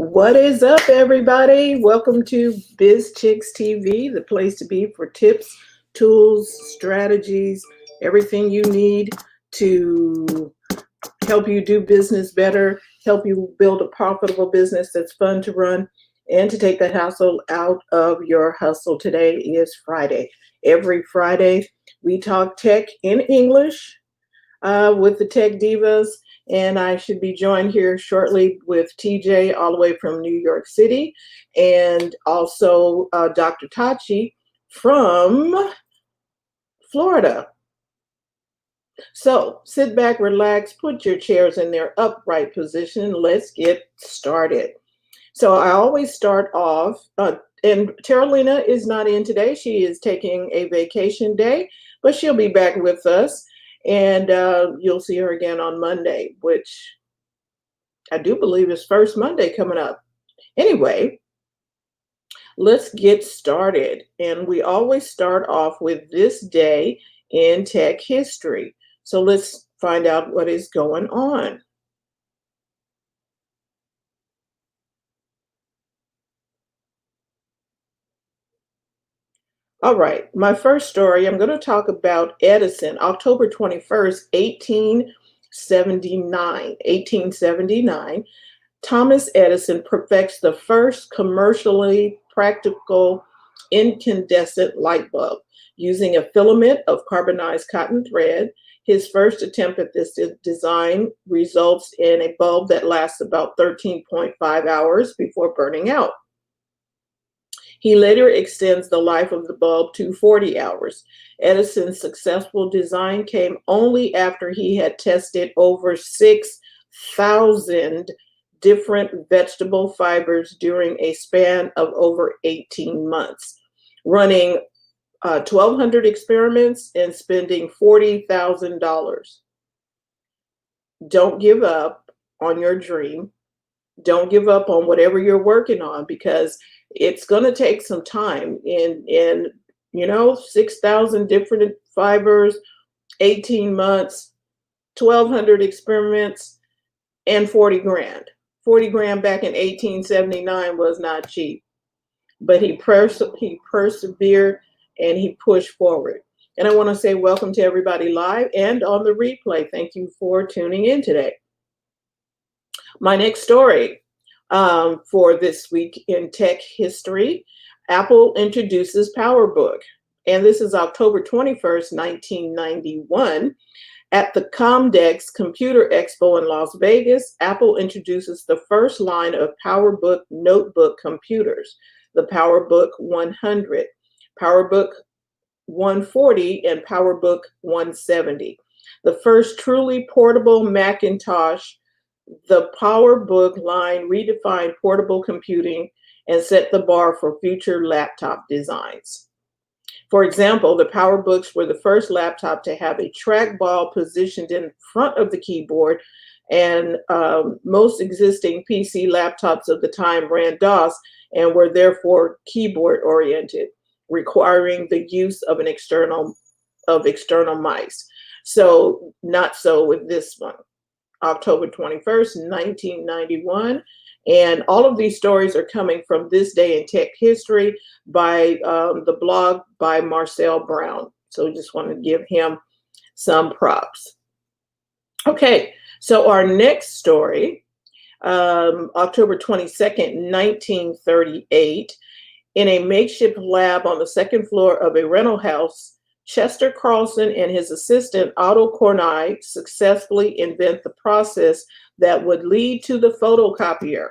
What is up, everybody? Welcome to Biz Chicks TV, the place to be for tips, tools, strategies, everything you need to help you do business better, help you build a profitable business that's fun to run, and to take the hassle out of your hustle. Today is Friday. Every Friday, we talk tech in English with the Tech Divas. And I should be joined here shortly with TJ, all the way from New York City, and also Dr. Tachi from Florida. So sit back, relax, put your chairs in their upright position. Let's get started. So I always start off, and Terralina is not in today. She is taking a vacation day, but she'll be back with us. And you'll see her again on Monday, which I do believe is first Monday coming up. Anyway, let's get started. And we always start off with this day in tech history. So let's find out what is going on. All right, my first story, I'm going to talk about Edison, October 21st, 1879. Thomas Edison perfects the first commercially practical incandescent light bulb using a filament of carbonized cotton thread. His first attempt at this design results in a bulb that lasts about 13.5 hours before burning out. He later extends the life of the bulb to 40 hours. Edison's successful design came only after he had tested over 6,000 different vegetable fibers during a span of over 18 months, running 1,200 experiments and spending $40,000. Don't give up on your dream. Don't give up on whatever you're working on, because it's going to take some time. In 6,000 different fibers, 18 months, 1,200 experiments, and 40 grand. 40 grand back in 1879 was not cheap, but he persevered and he pushed forward. And I want to say welcome to everybody live and on the replay. Thank you for tuning in today. My next story for this week in tech history, Apple introduces PowerBook. And this is October 21st, 1991. At the Comdex Computer Expo in Las Vegas, Apple introduces the first line of PowerBook notebook computers, the PowerBook 100, PowerBook 140, and PowerBook 170. The first truly portable Macintosh. The PowerBook line redefined portable computing and set the bar for future laptop designs. For example, the PowerBooks were the first laptop to have a trackball positioned in front of the keyboard, and most existing PC laptops of the time ran DOS and were therefore keyboard oriented, requiring the use of external mice. So not so with this one. October 21st, 1991. And all of these stories are coming from This Day in Tech History by the blog by Marcel Brown. So just want to give him some props. Okay, so our next story, October 22nd, 1938, in a makeshift lab on the second floor of a rental house, Chester Carlson and his assistant Otto Kornai successfully invent the process that would lead to the photocopier.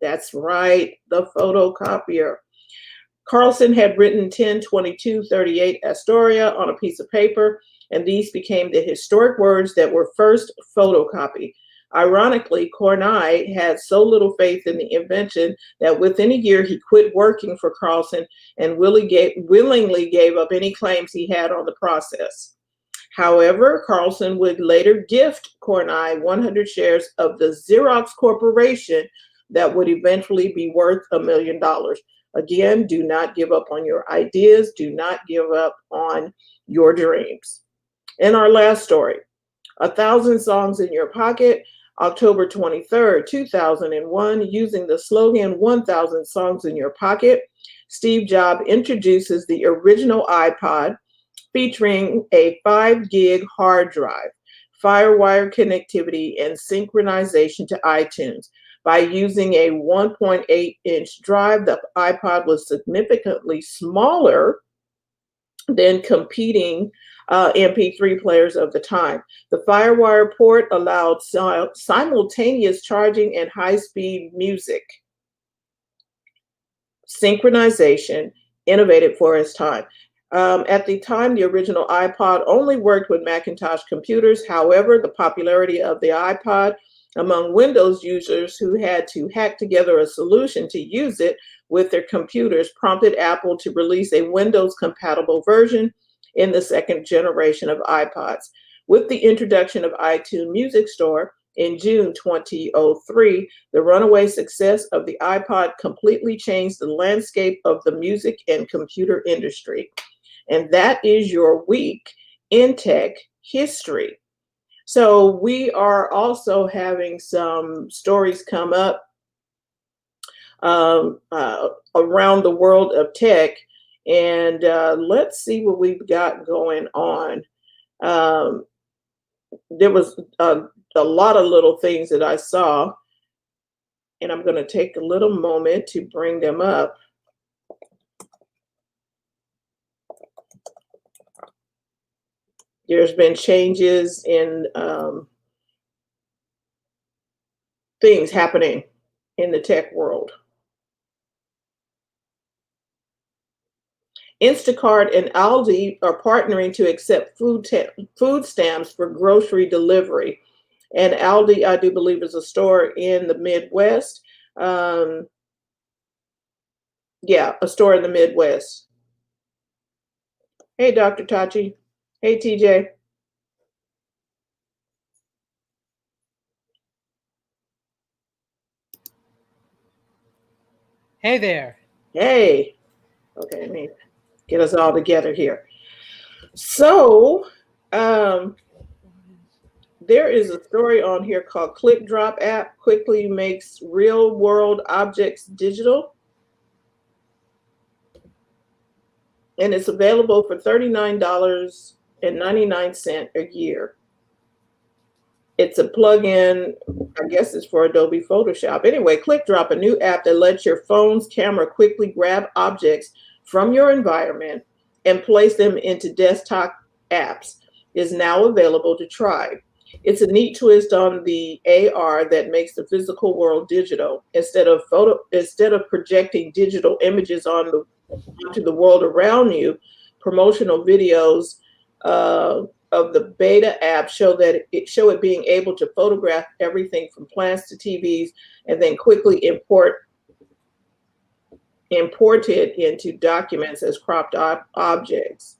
That's right, the photocopier. Carlson had written 102238 Astoria on a piece of paper, and these became the historic words that were first photocopied. Ironically, Kornai had so little faith in the invention that within a year he quit working for Carlson and willingly gave up any claims he had on the process. However, Carlson would later gift Kornai 100 shares of the Xerox Corporation that would eventually be worth $1 million. Again, do not give up on your ideas. Do not give up on your dreams. And our last story, 1,000 Songs in Your Pocket. October 23rd, 2001, using the slogan 1000 songs in your pocket, Steve Jobs introduces the original iPod featuring a 5 gig hard drive, FireWire connectivity, and synchronization to iTunes. By using a 1.8-inch drive, the iPod was significantly smaller than competing MP3 players of the time. The FireWire port allowed simultaneous charging and high-speed music synchronization, innovative for its time. At the time, the original iPod only worked with Macintosh computers. However, the popularity of the iPod among Windows users who had to hack together a solution to use it with their computers prompted Apple to release a Windows-compatible version in the second generation of iPods. With the introduction of iTunes Music Store in June 2003, the runaway success of the iPod completely changed the landscape of the music and computer industry. And that is your week in tech history. So we are also having some stories come up around the world of tech. And let's see what we've got going on. There was a lot of little things that I saw, and I'm going to take a little moment to bring them up. There's been changes in things happening in the tech world. Instacart and Aldi are partnering to accept food stamps for grocery delivery. And Aldi, I do believe, is a store in the Midwest. Yeah, a store in the Midwest. Hey, Dr. Tachi. Hey, TJ. Hey there. Hey. Okay, let me get us all together here. So, there is a story on here called ClickDrop app quickly makes real world objects digital. And it's available for $39.99 a year. It's a plugin, I guess it's for Adobe Photoshop. Anyway, ClickDrop, a new app that lets your phone's camera quickly grab objects from your environment and place them into desktop apps, is now available to try. It's a neat twist on the AR that makes the physical world digital. Instead of projecting digital images onto the world around you, promotional videos of the beta app show it being able to photograph everything from plants to TVs and then quickly import it into documents as cropped objects.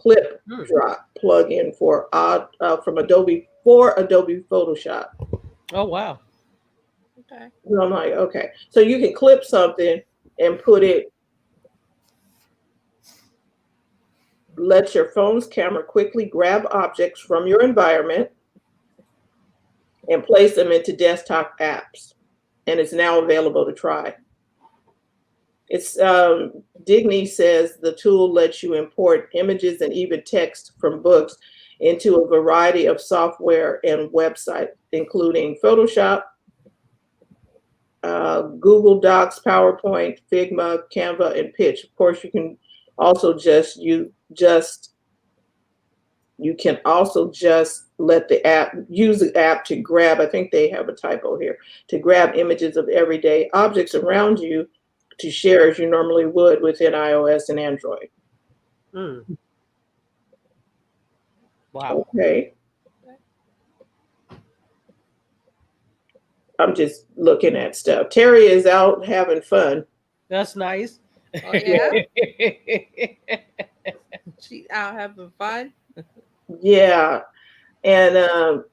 ClickDrop plugin from Adobe Photoshop. Oh wow. Okay. And I'm like, okay, so you can clip something and put it. Let your phone's camera quickly grab objects from your environment and place them into desktop apps. And it's now available to try. It's Digny says the tool lets you import images and even text from books into a variety of software and websites, including Photoshop, Google Docs, PowerPoint, Figma, Canva, and Pitch. Of course, you can also just let the app use the app to grab, I think they have a typo here, to grab images of everyday objects around you to share as you normally would within iOS and Android. Wow. Okay. I'm just looking at stuff. Terry is out having fun. That's nice. Oh, yeah. She out having fun. Yeah. And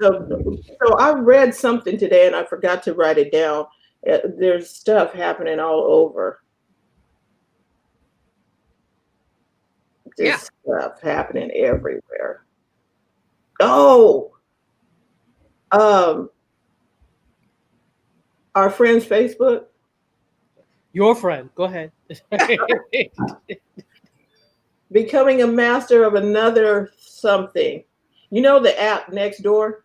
so I read something today and I forgot to write it down. There's stuff happening all over. There's stuff happening everywhere. Oh, Um, our friend's Facebook. Your friend. Go ahead. Becoming a master of another something. You know the app Nextdoor?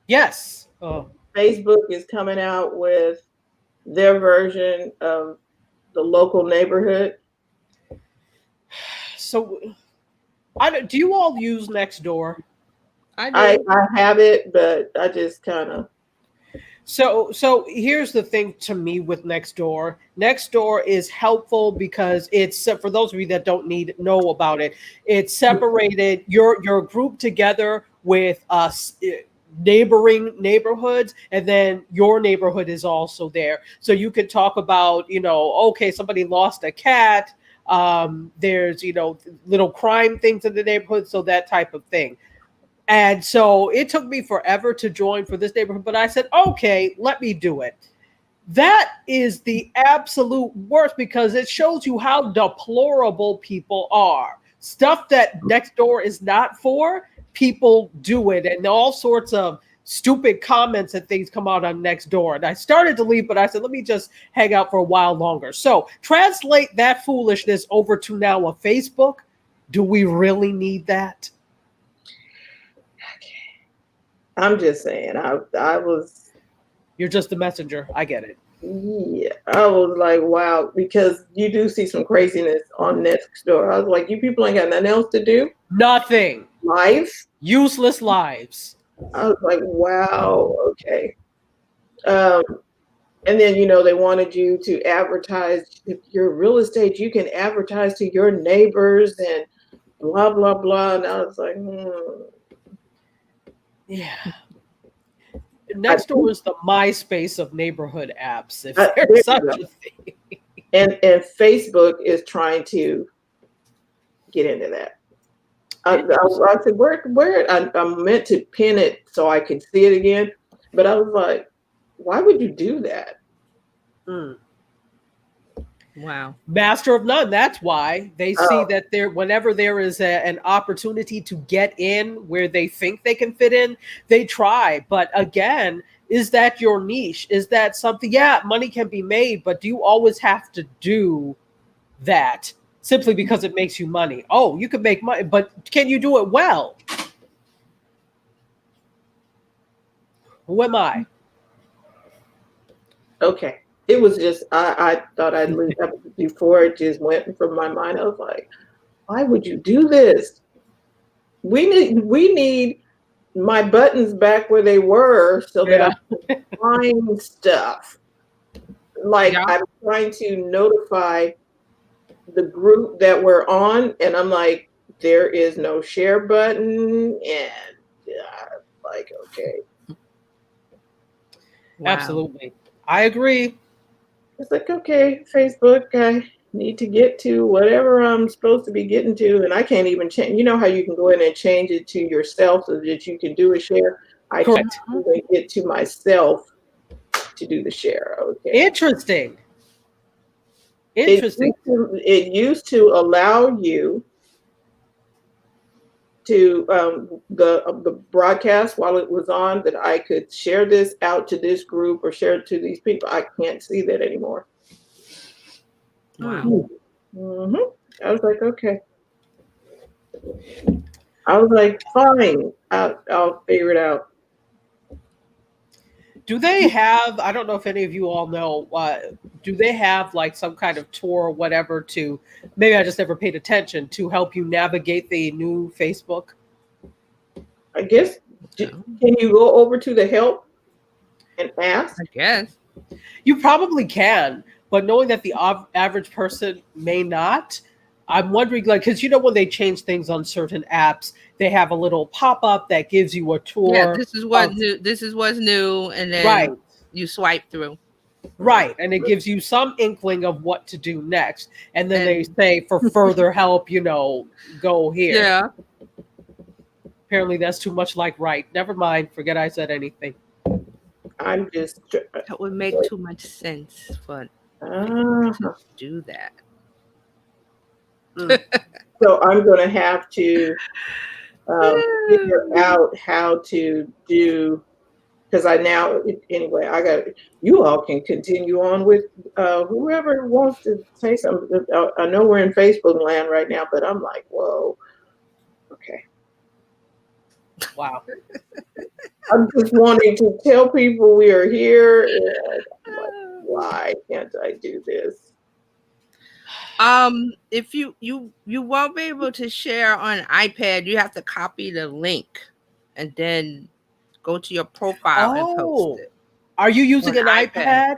Yes. Oh, Facebook is coming out with their version of the local neighborhood. so do you all use Nextdoor? I I do. have it, but I just kind of So here's the thing to me with Nextdoor. Nextdoor is helpful because it's for those of you that don't know about it. It's separated your group together with us neighboring neighborhoods, and then your neighborhood is also there. So you could talk about, okay, somebody lost a cat. There's little crime things in the neighborhood, so that type of thing. And so it took me forever to join for this neighborhood, but I said, okay, let me do it. That is the absolute worst because it shows you how deplorable people are. Stuff that Nextdoor is not for, people do it. And all sorts of stupid comments and things come out on Nextdoor. And I started to leave, but I said, let me just hang out for a while longer. So translate that foolishness over to now a Facebook. Do we really need that? I'm just saying, I was, You're just a messenger. I get it. yeah, I was like, wow, because you do see some craziness on Nextdoor. I was like, you people ain't got nothing else to do? Nothing. Life? Useless lives. I was like, wow, okay. And then, they wanted you to advertise if your real estate, you can advertise to your neighbors and blah, blah, blah. And I was like, Yeah. Nextdoor is the MySpace of neighborhood apps, if there there's you such go. a thing. And Facebook is trying to get into that. I said, where? I meant to pin it so I could see it again, but I was like, why would you do that? Wow. Master of none. That's why they see that whenever there is an opportunity to get in where they think they can fit in, they try. But again, is that your niche? Is that something? Yeah, money can be made, but do you always have to do that simply because it makes you money? Oh, you can make money, but can you do it well? Who am I? Okay. It was just, I thought I'd leave that before it just went from my mind. I was like, why would you do this? We need my buttons back where they were so that I can find stuff. Like I'm trying to notify the group that we're on, and I'm like, there is no share button, and like, okay. Wow. Absolutely. I agree. It's like, okay, Facebook, I need to get to whatever I'm supposed to be getting to, and I can't even change. You know how you can go in and change it to yourself so that you can do a share? I can't even get to myself to do the share. Okay. Interesting. It used to allow you to the broadcast while it was on that I could share this out to this group or share it to these people. I can't see that anymore. Wow. Mm-hmm. I was like, okay. I was like, fine, I'll figure it out. Do they have, I don't know if any of you all know, do they have like some kind of tour or whatever to, maybe I just never paid attention, to help you navigate the new Facebook? I guess, can you go over to the help and ask? I guess. You probably can, but knowing that the average person may not, I'm wondering, like, because when they change things on certain apps, they have a little pop-up that gives you a tour. Yeah, this is what's new. This is what's new, and then you swipe through. Right, and it gives you some inkling of what to do next, and then they say for further help, go here. Yeah. Apparently, that's too much like right. Never mind. Forget I said anything. I'm just. That would make too much sense, but to do that. So I'm going to have to figure out how to do because anyway, you all can continue on with whoever wants to say something. I know we're in Facebook land right now, but I'm like, whoa, okay. Wow. I'm just wanting to tell people we are here. And I'm like, why can't I do this? If you won't be able to share on iPad, you have to copy the link and then go to your profile and post it. Are you using On an iPad. iPad?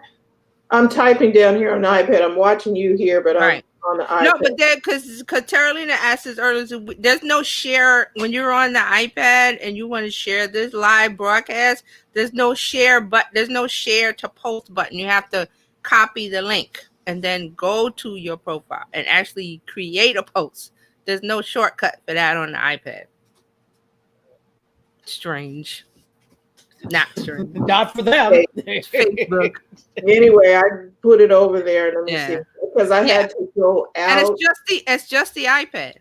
I'm typing down here on the iPad. I'm watching you here, but Right. I'm on the iPad. No, but then because Carolina asked us earlier, so there's no share when you're on the iPad and you want to share this live broadcast. There's no share, but there's no share to post button. You have to copy the link and then go to your profile and actually create a post. There's no shortcut for that on the iPad. Strange. Not strange. Not for them. Facebook. Anyway, I put it over there. Let me Yeah. see, because I had to go out. And it's just the iPad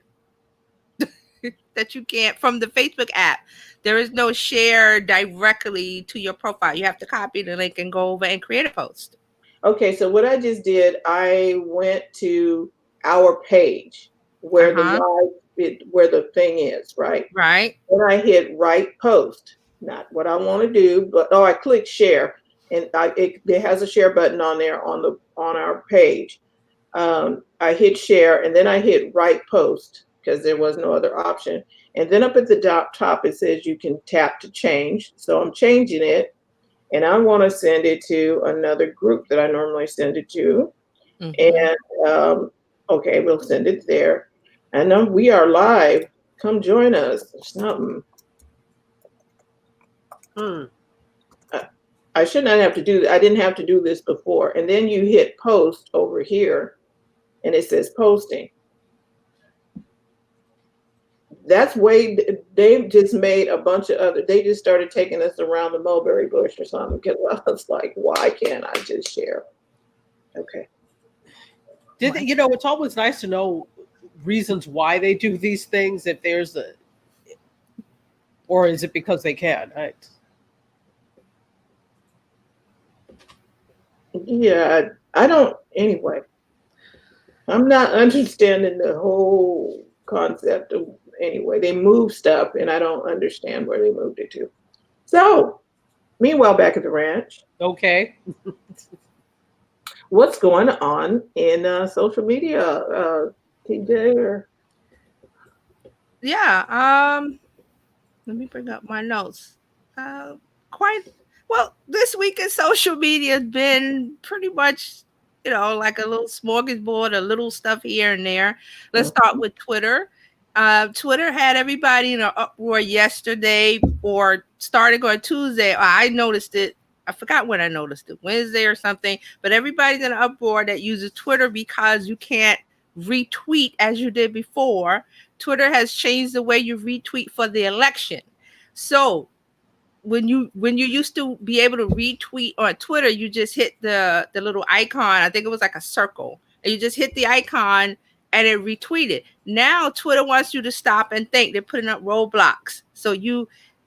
that you can't from the Facebook app. There is no share directly to your profile. You have to copy the link and go over and create a post. Okay, so what I just did, I went to our page where where the thing is, right? Right. And I hit write post. Not what I want to do, but I click share, and it has a share button on there on our page. I hit share, and then I hit write post because there was no other option. And then up at the top, it says you can tap to change. So I'm changing it, and I want to send it to another group that I normally send it to. Mm-hmm. And okay, we'll send it there. And we are live. Come join us. Something. I should not have to do that. I didn't have to do this before. And then you hit post over here, and it says posting. That's they just made a bunch of they just started taking us around the mulberry bush or something, because I was like, why can't I just share? Okay. It's always nice to know reasons why they do these things, if there's or is it because they can? Yeah, I don't, anyway. I'm not understanding the whole concept of, anyway, they move stuff and I don't understand where they moved it to. So, meanwhile, back at the ranch. Okay. What's going on in social media, TJ? Or? Yeah. Let me bring up my notes. Quite well, this week in social media has been pretty much, like a little smorgasbord, a little stuff here and there. Let's start with Twitter. Twitter had everybody in an uproar yesterday, or starting on Tuesday. I noticed it. I forgot when I noticed it, Wednesday or something. But everybody's in an uproar that uses Twitter because you can't retweet as you did before. Twitter has changed the way you retweet for the election. So when you used to be able to retweet on Twitter, you just hit the little icon. I think it was like a circle, and you just hit the icon and it retweeted. Now Twitter wants you to stop and think. They're putting up roadblocks. So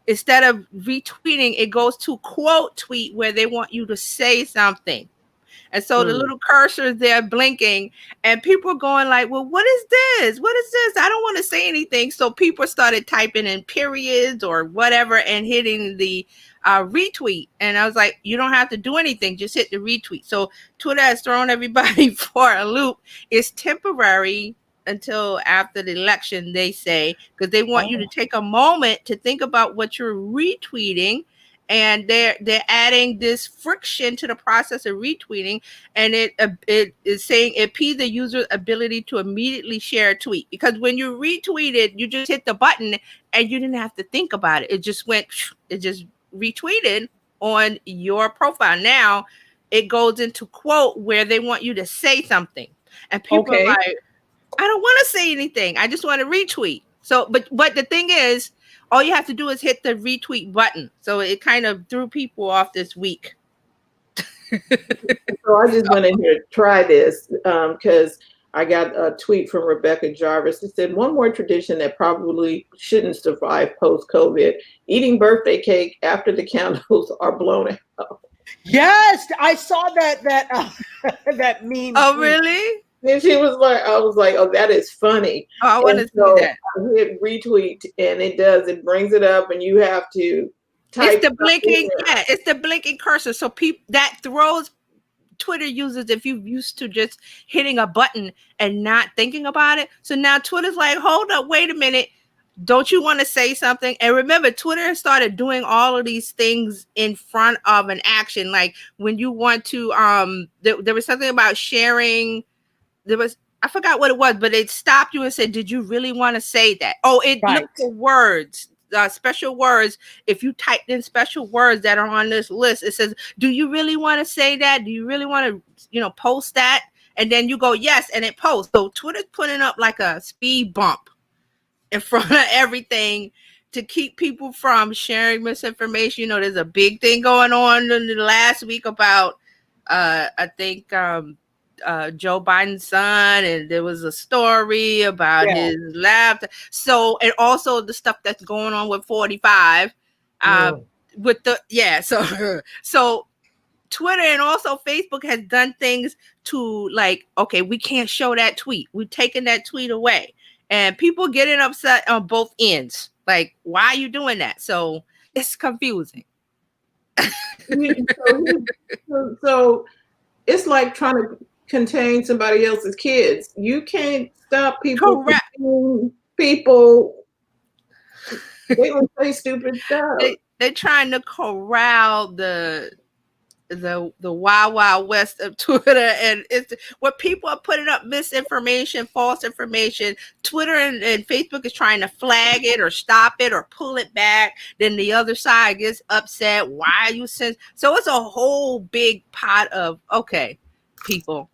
instead of retweeting, it goes to quote tweet, where they want you to say something. And so the little cursor is there blinking, and people are going like, well, what is this? What is this? I don't want to say anything. So people started typing in periods or whatever and hitting the retweet. And I was like, you don't have to do anything. Just hit the retweet. So Twitter has thrown everybody for a loop. It's temporary until after the election, they say, because they want you to take a moment to think about what you're retweeting. And they're adding this friction to the process of retweeting, and it is saying it impedes the user's ability to immediately share a tweet. Because when you retweeted, you just hit the button and you didn't have to think about it. It just retweeted on your profile. Now it goes into quote, where they want you to say something, and people are like, I don't want to say anything. I just want to retweet. So, but the thing is, all you have to do is hit the retweet button. So it kind of threw people off this week. So I just went in here to try this because I got a tweet from Rebecca Jarvis that said, one more tradition that probably shouldn't survive post-COVID, eating birthday cake after the candles are blown out. Yes, I saw that meme. Oh, tweet. really? And she was like, I was like, oh, that is funny. Oh, I want to And see so that. I hit retweet and it brings it up and you have to type. It's the blinking, yeah, it's the blinking cursor. So people that throws Twitter users if you used to just hitting a button and not thinking about it. So now Twitter's like, hold up, wait a minute. Don't you want to say something? And remember, Twitter has started doing all of these things in front of an action. Like when you want to, there was something about sharing. I forgot what it was, but it stopped you and said, did you really want to say that? Oh, it Right. looked for words, special words. If you typed in special words that are on this list, it says, do you really want to say that? Do you really want to, post that? And then you go, yes, and it posts. So Twitter's putting up like a speed bump in front of everything to keep people from sharing misinformation. There's a big thing going on in the last week about, I think, Joe Biden's son, and there was a story about his laptop. So, and also the stuff that's going on with 45, so Twitter and also Facebook has done things to like, okay, we can't show that tweet. We've taken that tweet away, and people getting upset on both ends. Like, why are you doing that? So it's confusing. So it's like trying to contain somebody else's kids. You can't stop people. Correct. People, they will say stupid stuff. They're trying to corral the wild, wild west of Twitter, and it's what people are putting up misinformation, false information. Twitter and Facebook is trying to flag it or stop it or pull it back. Then the other side gets upset. Why are you saying? So it's a whole big pot of, okay, people,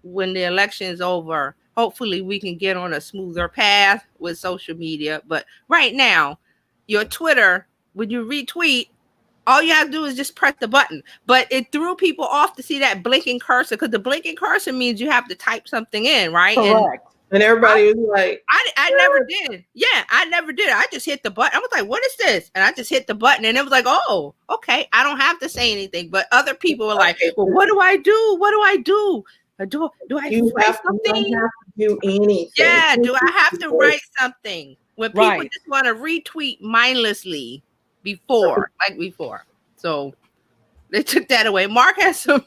when the election is over, hopefully we can get on a smoother path with social media. But right now, your Twitter, when you retweet, all you have to do is just press the button. But it threw people off to see that blinking cursor, because the blinking cursor means you have to type something in, right? Correct. And everybody was like, I never did. Yeah, I never did. I just hit the button. I was like, what is this? And I just hit the button, and it was like, oh, okay. I don't have to say anything. But other people were like, well, what do I do? What do I do? Do I write something? You don't have to do anything. Yeah, do I have to write something? When people just want to retweet mindlessly before. So they took that away. Mark has some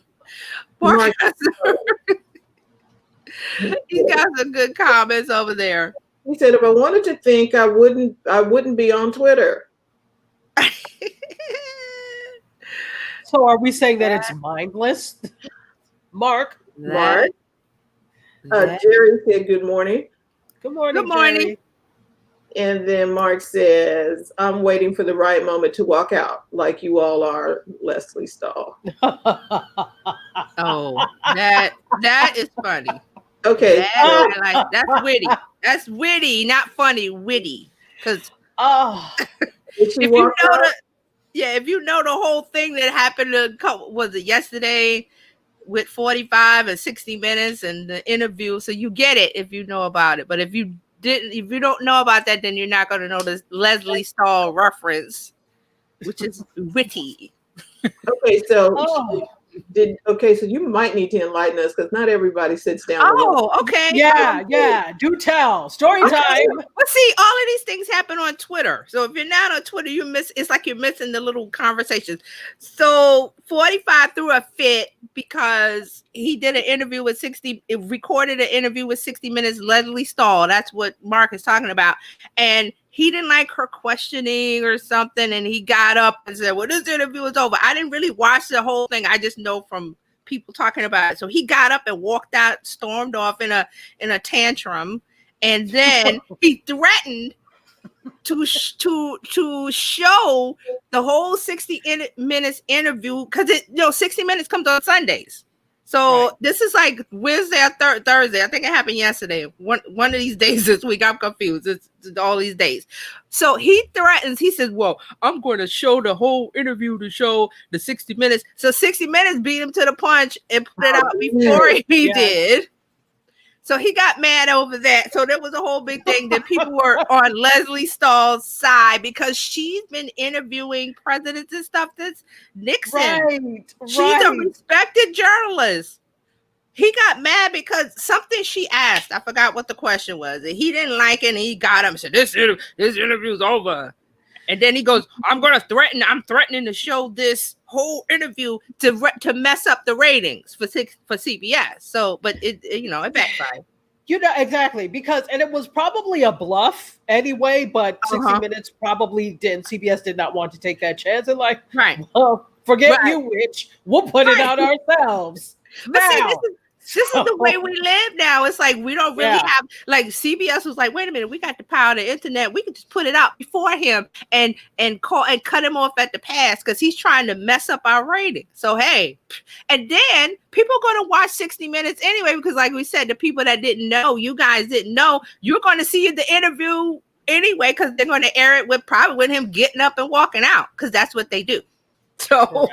he's got some good comments over there. He said, if I wanted to think, I wouldn't be on Twitter. So are we saying that it's mindless? Mark? Jerry said good morning. Good morning. Good morning. Jerry. And then Mark says, I'm waiting for the right moment to walk out, like you all are, Leslie Stahl. Oh, that is funny. Okay. That's witty. That's witty, not funny, witty. Because if you know the whole thing that happened was it yesterday with 45 and 60 Minutes and the interview, so you get it if you know about it. But if you don't know about that, then you're not going to know the Leslie Stahl reference, which is witty. Okay, so so you might need to enlighten us, because not everybody sits down. Okay. Yeah. Do tell. Story time. Well, see, all of these things happen on Twitter. So if you're not on Twitter, it's like you're missing the little conversations. So 45 threw a fit because he did an interview with recorded an interview with 60 Minutes, Leslie Stahl. That's what Mark is talking about. And he didn't like her questioning or something, and he got up and said, well, this interview is over. I didn't really watch the whole thing. I just know from people talking about it. So he got up and walked out, stormed off in a tantrum, and then he threatened to show the whole 60 Minutes interview, because 60 Minutes comes on Sundays. So This is like Wednesday or Thursday. I think it happened yesterday. One of these days this week. I'm confused. It's all these days. So he threatens. He says, well, I'm going to show the whole interview to show the 60 Minutes. So 60 Minutes beat him to the punch and put it out before he did. So he got mad over that. So there was a whole big thing that people were on Leslie Stahl's side because she's been interviewing presidents and stuff. That's Nixon. Right. She's a respected journalist. He got mad because something she asked, I forgot what the question was, and he didn't like it, and he got up and said, this interview's over. And then he goes, I'm threatening to show this whole interview to mess up the ratings for CBS. So, but it backfired. Exactly, because, and it was probably a bluff anyway, but 60 Minutes probably didn't. CBS did not want to take that chance. And like, well, forget you, Rich. We'll put it out ourselves. But see, this is the way we live now. It's like we don't really have, like, CBS was like, wait a minute, we got the power of the internet. We can just put it out before him and cut him off at the pass because he's trying to mess up our rating. So hey, and then people are going to watch 60 Minutes anyway because, like we said, the people that didn't know, you guys didn't know, you're going to see the interview anyway because they're going to air it with him getting up and walking out because that's what they do. So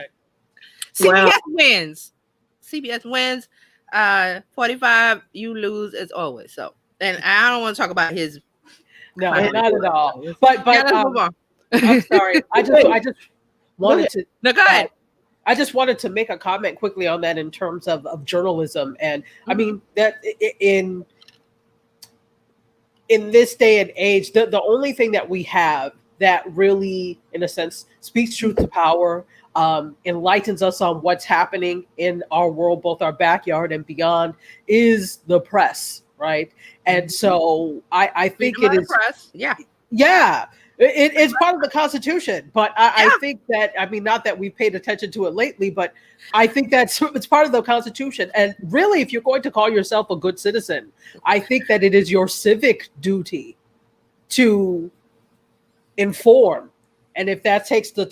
CBS wins. CBS wins. 45, you lose as always. So, and I don't want to talk about his. No, not at all. But I'm sorry. I just wanted to. No, go ahead. I just wanted to make a comment quickly on that in terms of journalism, and I mean that in this day and age, the only thing that we have that really, in a sense, speaks truth to power. Enlightens us on what's happening in our world, both our backyard and beyond, is the press, right? And so I think it is. Press. It's part of the Constitution. But I think that, I mean, not that we've paid attention to it lately, but I think it's part of the Constitution. And really, if you're going to call yourself a good citizen, I think that it is your civic duty to inform. And if that takes the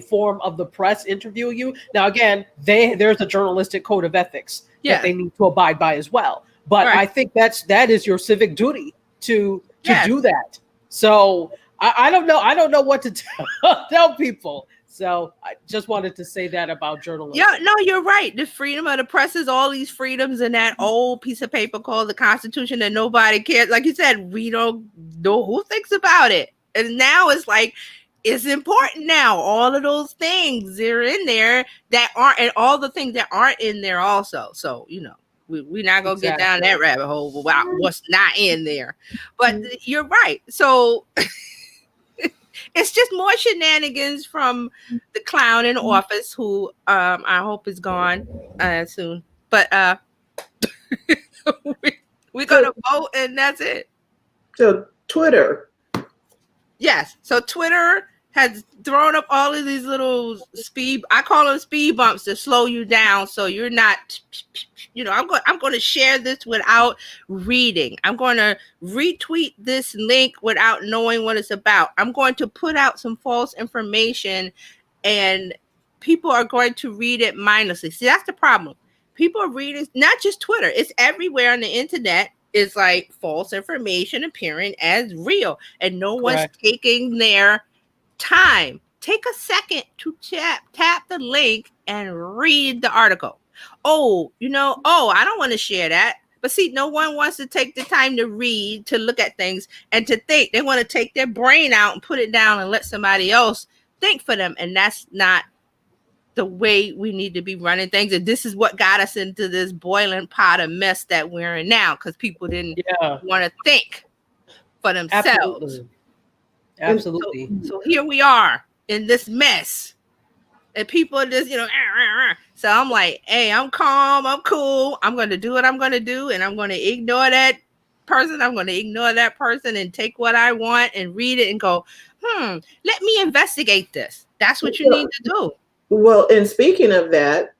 form of the press interviewing you. Now, again, there's a journalistic code of ethics that they need to abide by as well. But I think that is your civic duty to do that. So I don't know. I don't know what to tell people. So I just wanted to say that about journalism. Yeah, no, you're right. The freedom of the press is all these freedoms in that old piece of paper called the Constitution that nobody cares. Like you said, we don't know who thinks about it. And now it's like, it's important now. All of those things are in there that aren't, and all the things that aren't in there also. So, we're not going to get down that rabbit hole about what's not in there. But you're right. So it's just more shenanigans from the clown in office who I hope is gone soon. But we're going to vote and that's it. So Twitter. Yes. So Twitter has thrown up all of these little I call them speed bumps to slow you down. So you're not, I'm going to share this without reading. I'm going to retweet this link without knowing what it's about. I'm going to put out some false information and people are going to read it mindlessly. See, that's the problem. People are reading, not just Twitter, it's everywhere on the internet. It's like false information appearing as real and no one's taking their time. Take a second to tap the link and read the article. I don't want to share that. But see, no one wants to take the time to read, to look at things and to think. They want to take their brain out and put it down and let somebody else think for them. And that's not the way we need to be running things. And this is what got us into this boiling pot of mess that we're in now, because people didn't want to think for themselves. Absolutely. So here we are in this mess. And people are just, So I'm like, hey, I'm calm, I'm cool. I'm going to do what I'm going to do. And I'm going to ignore that person. I'm going to ignore that person and take what I want and read it and go, let me investigate this. That's what you need to do. Well, and speaking of that,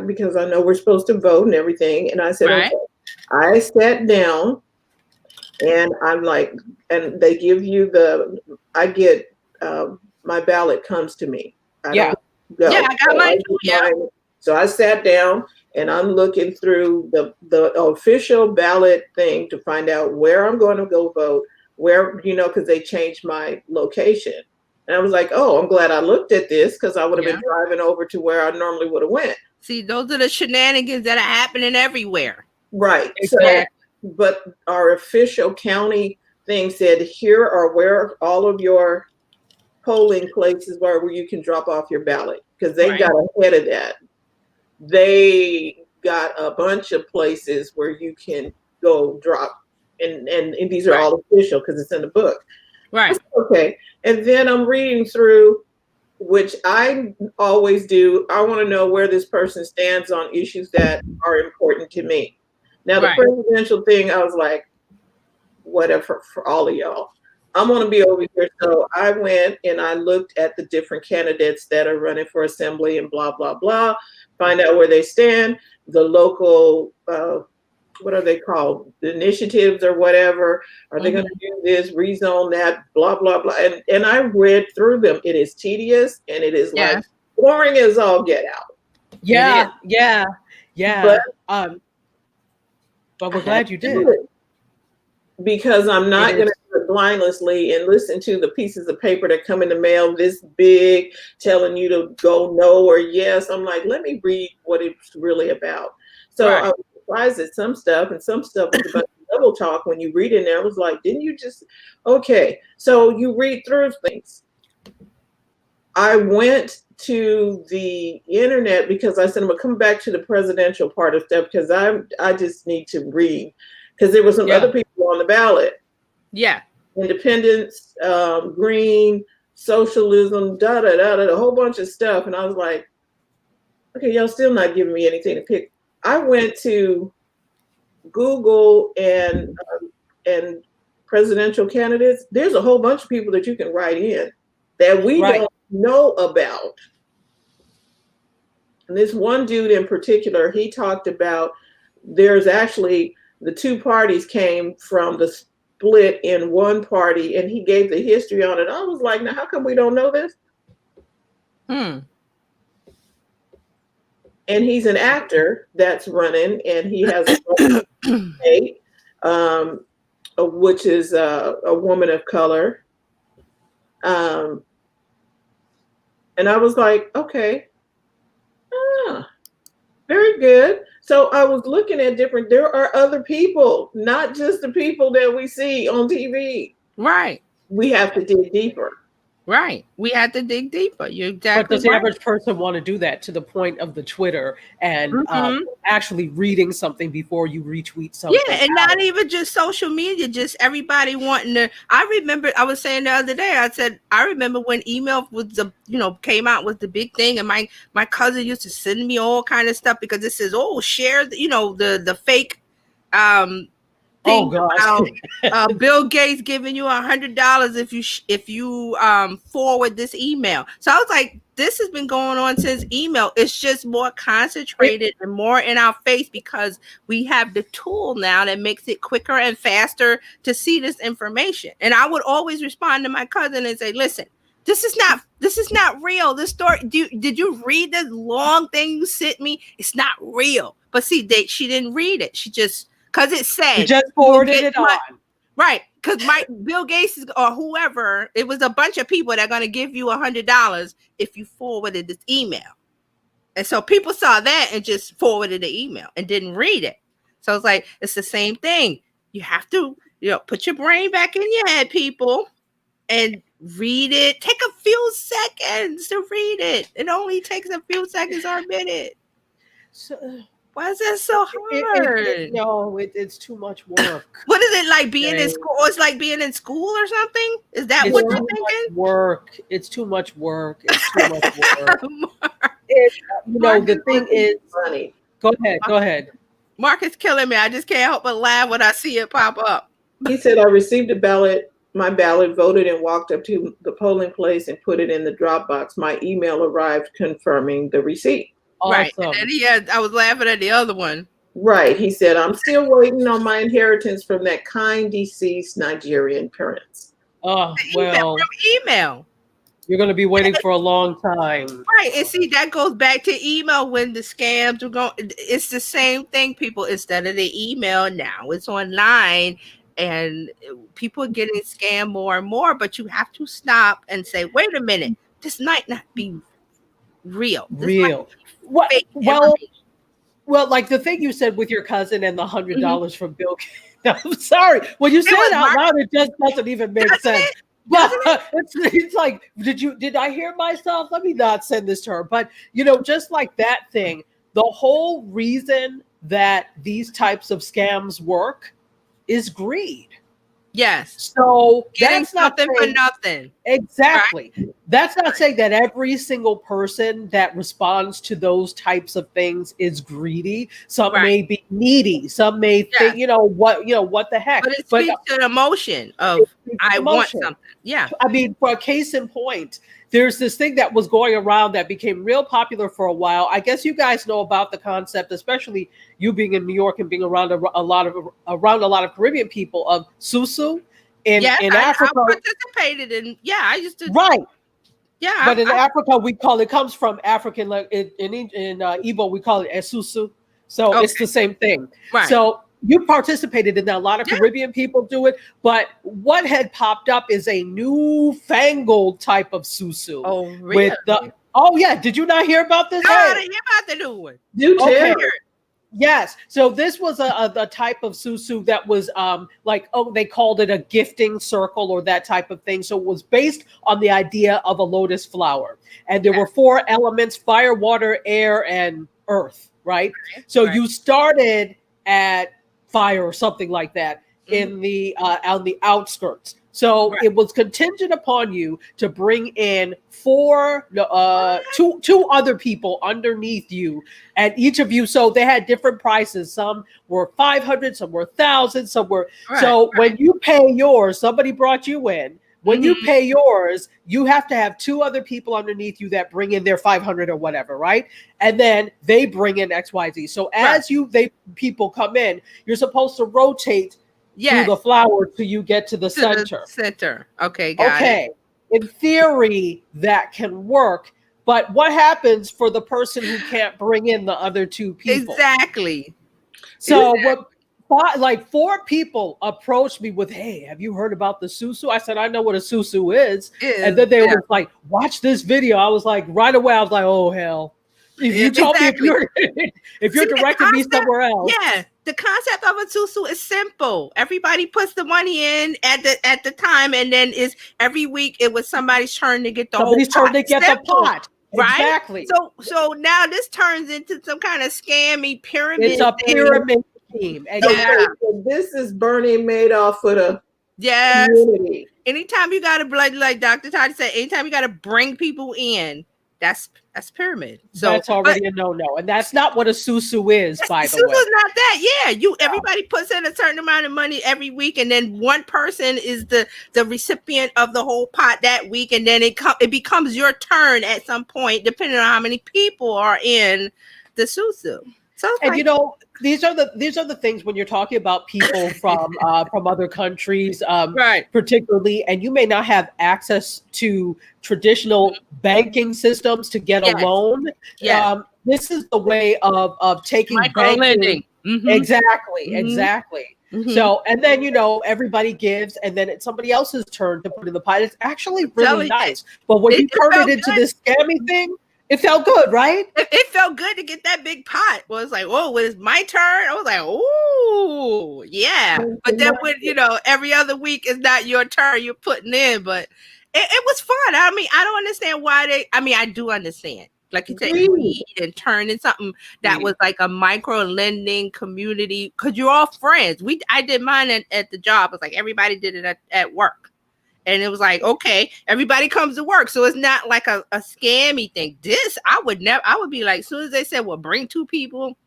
because I know we're supposed to vote and everything, and I said, okay. I sat down, and I'm like, and they give you my ballot comes to me. I got mine too. So I sat down, and I'm looking through the official ballot thing to find out where I'm going to go vote, where, because they changed my location. And I was like, oh, I'm glad I looked at this because I would have been driving over to where I normally would have went. See, those are the shenanigans that are happening everywhere. Right. Exactly. So, but our official county thing said, here are where all of your polling places where you can drop off your ballot, because they Right. got ahead of that. They got a bunch of places where you can go drop, and these are all official because it's in the book. Right. Okay. And then I'm reading through, which I always do. I want to know where this person stands on issues that are important to me. Now, the Right. presidential thing, I was like, whatever for all of y'all. I'm going to be over here. So I went and I looked at the different candidates that are running for assembly and blah, blah, blah, find out where they stand, the local, what are they called? The initiatives or whatever. Are they going to do this, rezone that, blah, blah, blah. And I read through them. It is tedious and it is like boring as all get out. Yeah. But we're glad you did. Because I'm not going to do it blindlessly and listen to the pieces of paper that come in the mail this big telling you to go no or yes. I'm like, let me read what it's really about. So I was surprised at some stuff, and some stuff was about double talk. When you read in there, I was like, didn't you just, okay. So you read through things. I went to the internet because I said, I'm going to come back to the presidential part of stuff because I just need to read. Because there were some other people on the ballot. Yeah. Independence, green, socialism, a whole bunch of stuff. And I was like, okay, y'all still not giving me anything to pick. I went to Google and presidential candidates. There's a whole bunch of people that you can write in that we don't know about. And this one dude in particular, he talked about there's actually the two parties came from the split in one party, and he gave the history on it. I was like, now how come we don't know this? And he's an actor that's running, and he has a state, which is a woman of color. And I was like, okay, very good. So I was looking at there are other people, not just the people that we see on TV. Right. We have to dig deeper. Right. We have to dig deeper. You're exactly But does the average person want to do that to the point of the Twitter and actually reading something before you retweet something? Yeah, and not even just social media, just everybody wanting to. I remember I was saying the other day, I said, I remember when email was came out with the big thing, and my cousin used to send me all kind of stuff because it says, oh, share the fake thing about Bill Gates giving you $100 if you forward this email. So I was like, this has been going on since email. It's just more concentrated and more in our face because we have the tool now that makes it quicker and faster to see this information. And I would always respond to my cousin and say, listen, this is not real. This story, did you read this long thing you sent me? It's not real. But see, she didn't read it. She just, because it said you just forwarded it on. Right. Because Bill Gates or whoever, it was a bunch of people that are going to give you $100 if you forwarded this email. And so people saw that and just forwarded the email and didn't read it. So it's like, it's the same thing. You have to, put your brain back in your head, people, and read it. Take a few seconds to read it. It only takes a few seconds or a minute. So, why is that so hard? No, it's too much work. What is it like being in school? It's like being in school or something? Is that what you're thinking? Work. It's too much work. It's too much work. The thing is funny. Go ahead. Mark is killing me. I just can't help but laugh when I see it pop up. He said, I received my ballot, voted, and walked up to the polling place and put it in the drop box. My email arrived confirming the receipt. Right. Awesome. And I was laughing at the other one. Right. He said, I'm still waiting on my inheritance from that kind deceased Nigerian parents. Oh, well. Email. You're going to be waiting for a long time. Right. And see, that goes back to email when the scams were going. It's the same thing, people. Instead of the email, now it's online. And people are getting scammed more and more. But you have to stop and say, wait a minute. This might not be real. Well, Well, like the thing you said with your cousin and the $100 Mhm. from Bill Gates. I'm sorry. When you say was it out loud, it just doesn't even make Doesn't sense. it? But it's like, did I hear myself? Let me not send this to her. But you know, just like that thing, the whole reason that these types of scams work is greed. Yes. So Getting that's not something for saying, nothing. exactly. That's not saying that every single person that responds to those types of things is greedy. Some Right. may be needy. Some may think, Yes. you know what the heck. But it speaks to the emotion of I want emotion. something. Yeah. I mean, for a case in point, there's this thing that was going around that became real popular for a while. I guess you guys know about the concept, especially you being in New York and being around a lot of Caribbean people, of susu in Yes, I Africa. participated in. Yeah, I used to. Right. Yeah, But in Africa, we call it comes from African, like in Igbo, we call it esusu. So it's the same thing. Right. So you participated in that. A lot of Yeah. Caribbean people do it. But what had popped up is a newfangled type of susu. Oh, really? Oh yeah, did you not hear about this? No, I didn't hear about the new one. Do tell. Okay. Yes. So this was a type of susu that was like, they called it a gifting circle or that type of thing. So it was based on the idea of a lotus flower. And there were 4 elements: fire, water, air, and earth, right? So you started at fire or something like that in the on the outskirts. So it was contingent upon you to bring in 2 other people underneath you, and each of you. So they had different prices. Some were 500, some were 1,000, some were. When you pay yours, somebody brought you in. When you pay yours, you have to have 2 other people underneath you that bring in their 500 or whatever, right? And then they bring in XYZ. So as people come in, you're supposed to rotate through the flower till you get to the center. Okay, got it. In theory, that can work, but what happens for the person who can't bring in the other 2 people? Exactly. So like 4 people approached me with, "Hey, have you heard about the susu?" I said, "I know what a susu is." And then they were like, "Watch this video." I was like, right away, I was like, "Oh hell." If you told me if you're directing me somewhere else. Yeah, the concept of a susu is simple. Everybody puts the money in at the time, and then is every week it was somebody's turn to get the somebody's whole turn to get the pot. Right? Exactly. So now this turns into some kind of scammy pyramid. It's a pyramid scheme. Okay, so this is Bernie Madoff for the community. Anytime you gotta, like Dr. Todd said, anytime you gotta bring people in, that's pyramid. So that's already a no-no, and that's not what a susu is. By the way, susu's not that. Yeah, everybody puts in a certain amount of money every week, and then one person is the recipient of the whole pot that week, and then it becomes your turn at some point, depending on how many people are in the susu. So and you know, these are the things when you're talking about people from other countries, particularly, and you may not have access to traditional banking systems to get a loan. This is the way of taking micro lending. Exactly. So, and then, you know, everybody gives, and then it's somebody else's turn to put in the pot. It's actually really nice. But when you turn it into this scammy thing, it felt good, right? It felt good to get that big pot. Well, it's like, oh, when it's my turn, I was like, oh, yeah. But then when, you know, every other week is not your turn, you're putting in. But it was fun. I mean, I don't understand why I do understand. Like you said, read and turn in something that was like a micro lending community, because you're all friends. I did mine at the job. It's like everybody did it at work. And it was like, okay, everybody comes to work. So it's not like a scammy thing. This, I would be like, as soon as they said, well, bring 2 people.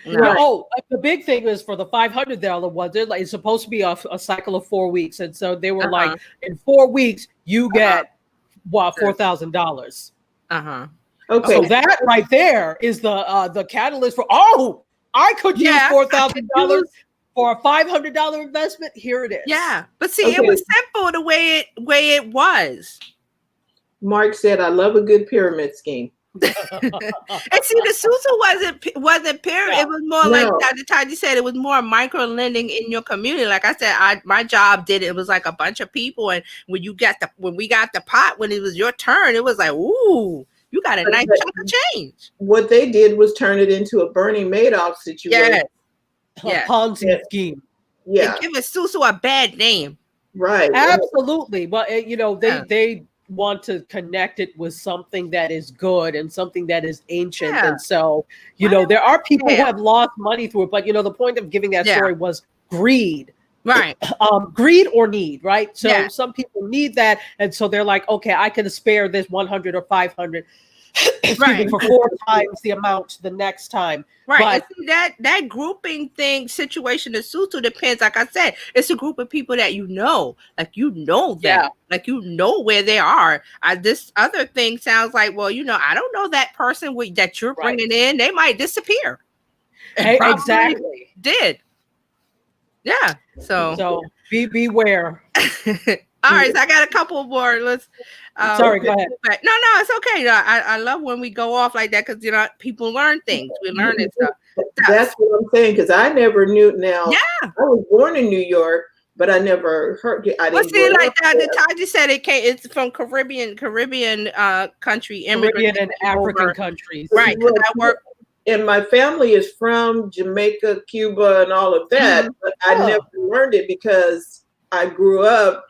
No. The big thing is for the $500 ones, it's supposed to be a cycle of 4 weeks. And so they were like, in 4 weeks, you get, $4,000. Okay. So that right there is the catalyst for, I could use $4,000 for a $500 investment. Here it is. Yeah, but see, it was simple the way it was. Mark said, "I love a good pyramid scheme." And see, the susu wasn't pyramid. Yeah. It was more like Dr. Taji said. It was more micro lending in your community. Like I said, my job did it. It was like a bunch of people, and when we got the pot, when it was your turn, it was like, ooh. you got a But- nice but- chunk of change. What they did was turn it into a Bernie Madoff situation. Yes. A Yeah. Ponzi Yeah. scheme. Yeah, And giving Susu a bad name. right. Absolutely. But Yeah. they want to connect it with something that is good and something that is ancient. Yeah. And so, Why there are people who yeah. have lost money through it. But the point of giving that Yeah. story was greed. Right. Greed or need, right? So Yeah. some people need that, and so they're like, okay, I can spare this 100 or 500 excuse me, Right. for 4 times the amount the next time. Right. But- And see, that grouping thing situation of Susu depends. Like I said, it's a group of people that like them, Yeah. like where they are. This other thing sounds like, well, I don't know that person that you're Right. bringing in. They might disappear. Hey, Probably exactly. did. Yeah. So beware. All right, so I got a couple more. Let's. Sorry, go ahead. No, it's okay. No, I love when we go off like that because people learn things. We learn this stuff. That's what I'm saying, because I never knew. Now, Yeah. I was born in New York, but I never heard. I Well, didn't. see, grow like up that, there. Taji said it came. It's from Caribbean country, immigrants Caribbean and came over. African countries. Right? Because I work. And my family is from Jamaica, Cuba, and all of that. But I Oh. never learned it because I grew up,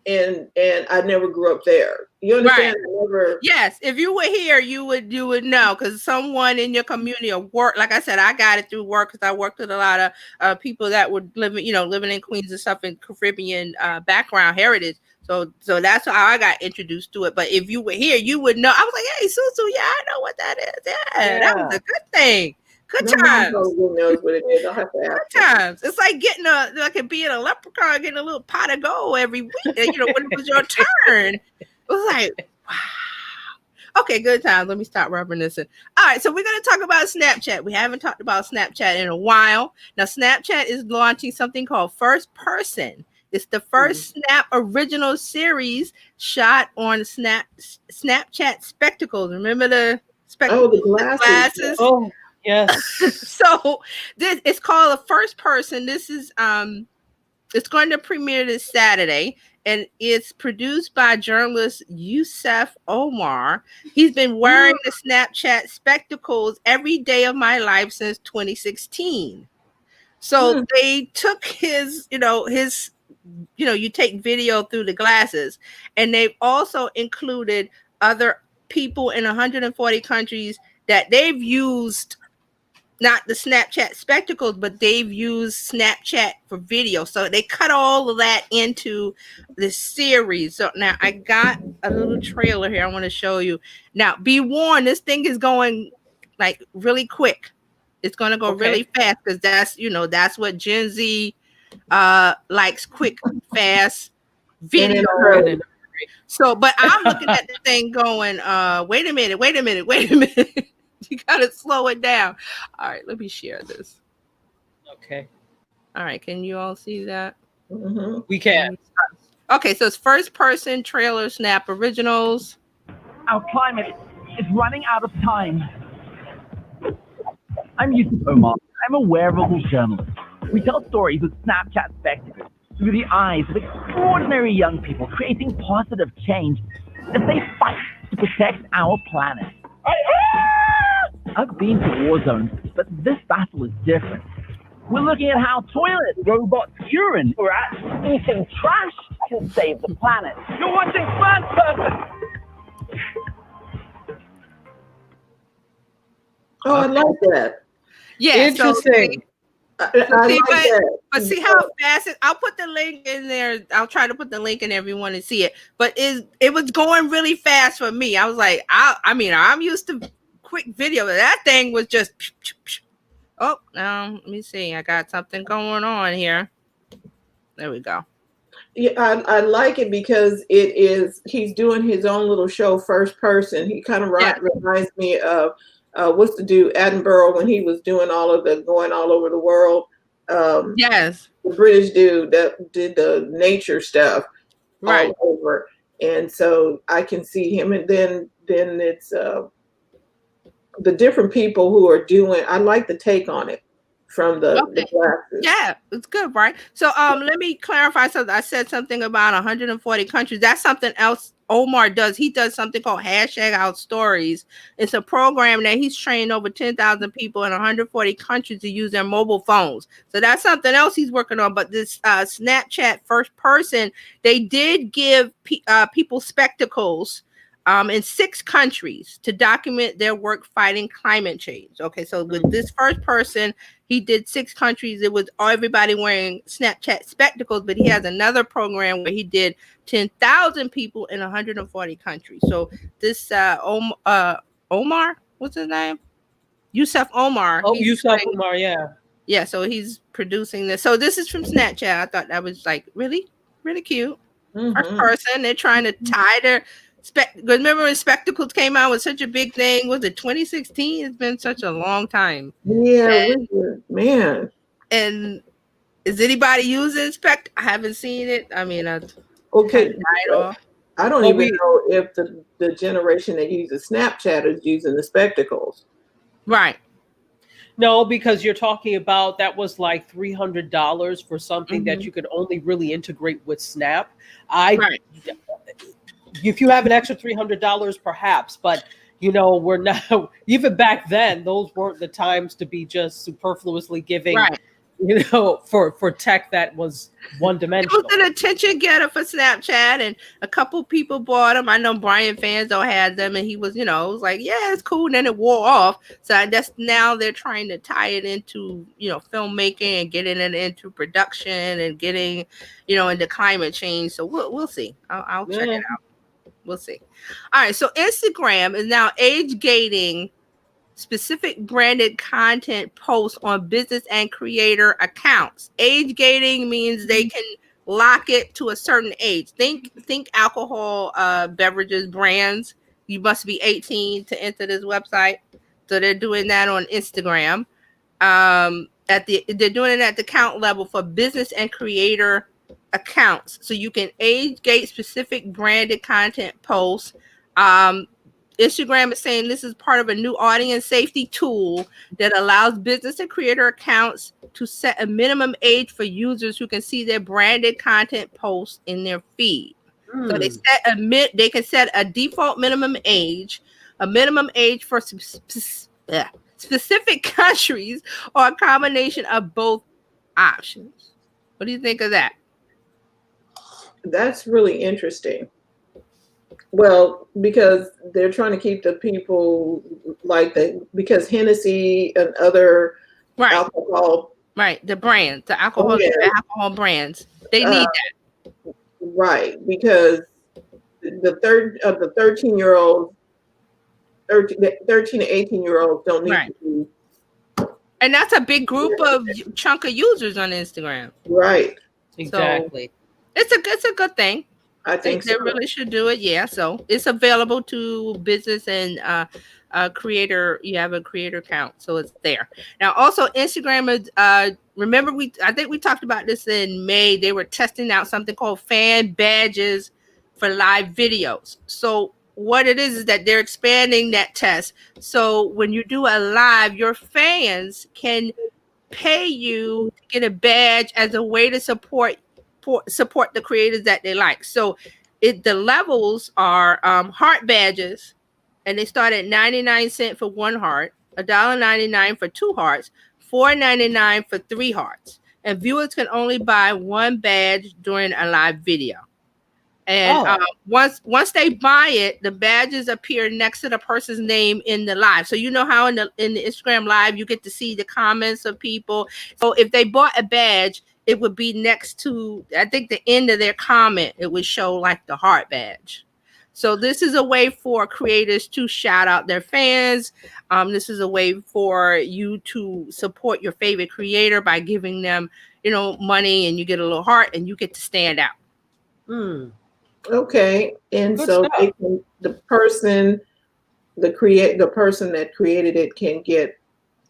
and I never grew up there. You understand? I never. Yes, if you were here, you would know because someone in your community or work. Like I said, I got it through work because I worked with a lot of people that were living in Queens and stuff in Caribbean background heritage. So that's how I got introduced to it. But if you were here, you would know. I was like, hey, Susu, yeah, I know what that is. Yeah, that was a good thing. Good No one times. probably knows what it is. I'll have to Good ask them. times. It's like getting being a leprechaun, getting a little pot of gold every week. When it was your turn, it was like, wow. Okay, good times. Let me stop reminiscing. All right, so we're going to talk about Snapchat. We haven't talked about Snapchat in a while. Now, Snapchat is launching something called First Person. It's the first Snap original series shot on Snapchat Spectacles. Remember the spectacles? Oh, the glasses. Oh, yes. So this it's called a First Person. This is it's going to premiere this Saturday, and it's produced by journalist Youssef Omar. He's been wearing the Snapchat spectacles every day of my life since 2016. So they took his you take video through the glasses, and they've also included other people in 140 countries that they've used not the Snapchat spectacles, but they've used Snapchat for video. So they cut all of that into the series. So now I got a little trailer here I want to show you. Now, be warned, this thing is going like really quick. It's going to go really fast because that's what Gen Z likes, quick, fast video. So, but I'm looking at the thing going, wait a minute. You gotta slow it down. All right, let me share this. Okay. All right, can you all see that? Mm-hmm. We can. Okay, so it's First Person Trailer Snap Originals. Our climate is running out of time. I'm Yusuf Omar. I'm a wearable journalist. We tell stories with Snapchat spectacles through the eyes of extraordinary young people creating positive change as they fight to protect our planet. I've been to war zones, but this battle is different. We're looking at how toilet robots urine or eating trash can save the planet. You're watching First Person. Oh, I like that. Yeah, Interesting. I like that. But see how fast I'll put the link in there. I'll try to put the link in everyone to see it. But it was going really fast for me. I was like, I'm used to quick video. That thing was just. Oh, let me see. I got something going on here. There we go. Yeah, I like it because he's doing his own little show, First Person. He kind of reminds me of what's the dude Attenborough when he was doing all of the going all over the world. Yes, the British dude that did the nature stuff right all over, and so I can see him. And then it's the different people who are doing. I like the take on it. from the Okay. glasses. Yeah, it's good, right? So let me clarify something. I said something about 140 countries. That's something else Omar does. He does something called hashtag out stories. It's a program that he's trained over 10,000 people in 140 countries to use their mobile phones. So that's something else he's working on. But this Snapchat first person, they did give people spectacles in 6 countries to document their work fighting climate change. Okay, so with this first person, he did 6 countries. It was everybody wearing Snapchat spectacles, but he has another program where he did 10,000 people in 140 countries. So this Omar, what's his name? Yusuf Omar. Oh, he's Yusuf doing- Umar, yeah. Yeah, so he's producing this. So this is from Snapchat. I thought that was like really, really cute. First Mhm. person, they're trying to tie their remember when spectacles came out was such a big thing? Was it 2016? It's been such a long time. Yeah, man. And is anybody using spect? I haven't seen it. I mean, I Okay, kind of died off. I don't Well, even know if the generation that uses Snapchat is using the spectacles. Right. No, because you're talking about that was like $300 for something Mhm. that you could only really integrate with Snap. Right. If you have an extra $300, perhaps, but we're not. Even back then, those weren't the times to be just superfluously giving. Right. For tech that was one It dimensional. was an attention getter for Snapchat, and a couple people bought them. I know Brian Fanzo had them, and he was, it was like, yeah, it's cool. And then it wore off. So I guess now they're trying to tie it into, filmmaking and getting it into production and getting, into climate change. So we'll see. I'll check it out. We'll see. All right. So Instagram is now age gating specific branded content posts on business and creator accounts. Age gating means they can lock it to a certain age. Think alcohol beverages brands. You must be 18 to enter this website. So they're doing that on Instagram. They're doing it at the account level for business and creator accounts. So you can age gate specific branded content posts. Instagram is saying this is part of a new audience safety tool that allows business and creator accounts to set a minimum age for users who can see their branded content posts in their feed. So they can set a default minimum age, a minimum age for specific countries, or a combination of both options. What do you think of that? That's really interesting. Well, because they're trying to keep the people because Hennessy and other alcohol. Right, the brands, the alcohol brands, they need that. Right, because the 13-year-old, 13 to 18-year-olds don't need to be. And that's a big group of chunk of users on Instagram. Right. Exactly. So it's a good thing. I think they really should do it. Yeah. So it's available to business and creator. You have a creator account, so it's there. Now, also Instagram is. Remember, I think we talked about this in May. They were testing out something called fan badges for live videos. So what it is that they're expanding that test. So when you do a live, your fans can pay you to get a badge as a way to support the creators that they like. So the levels are heart badges, and they start at 99 cents for 1 heart, $1.99 for 2 hearts, $4.99 for 3 hearts. And viewers can only buy 1 badge during a live video. And once they buy it, the badges appear next to the person's name in the live. So how in the Instagram live you get to see the comments of people. So if they bought a badge, it would be next to, I think, the end of their comment. It would show like the heart badge. So this is a way for creators to shout out their fans. This is a way for you to support your favorite creator by giving them, money, and you get a little heart and you get to stand out. Okay, and Good so stuff. the person that created it can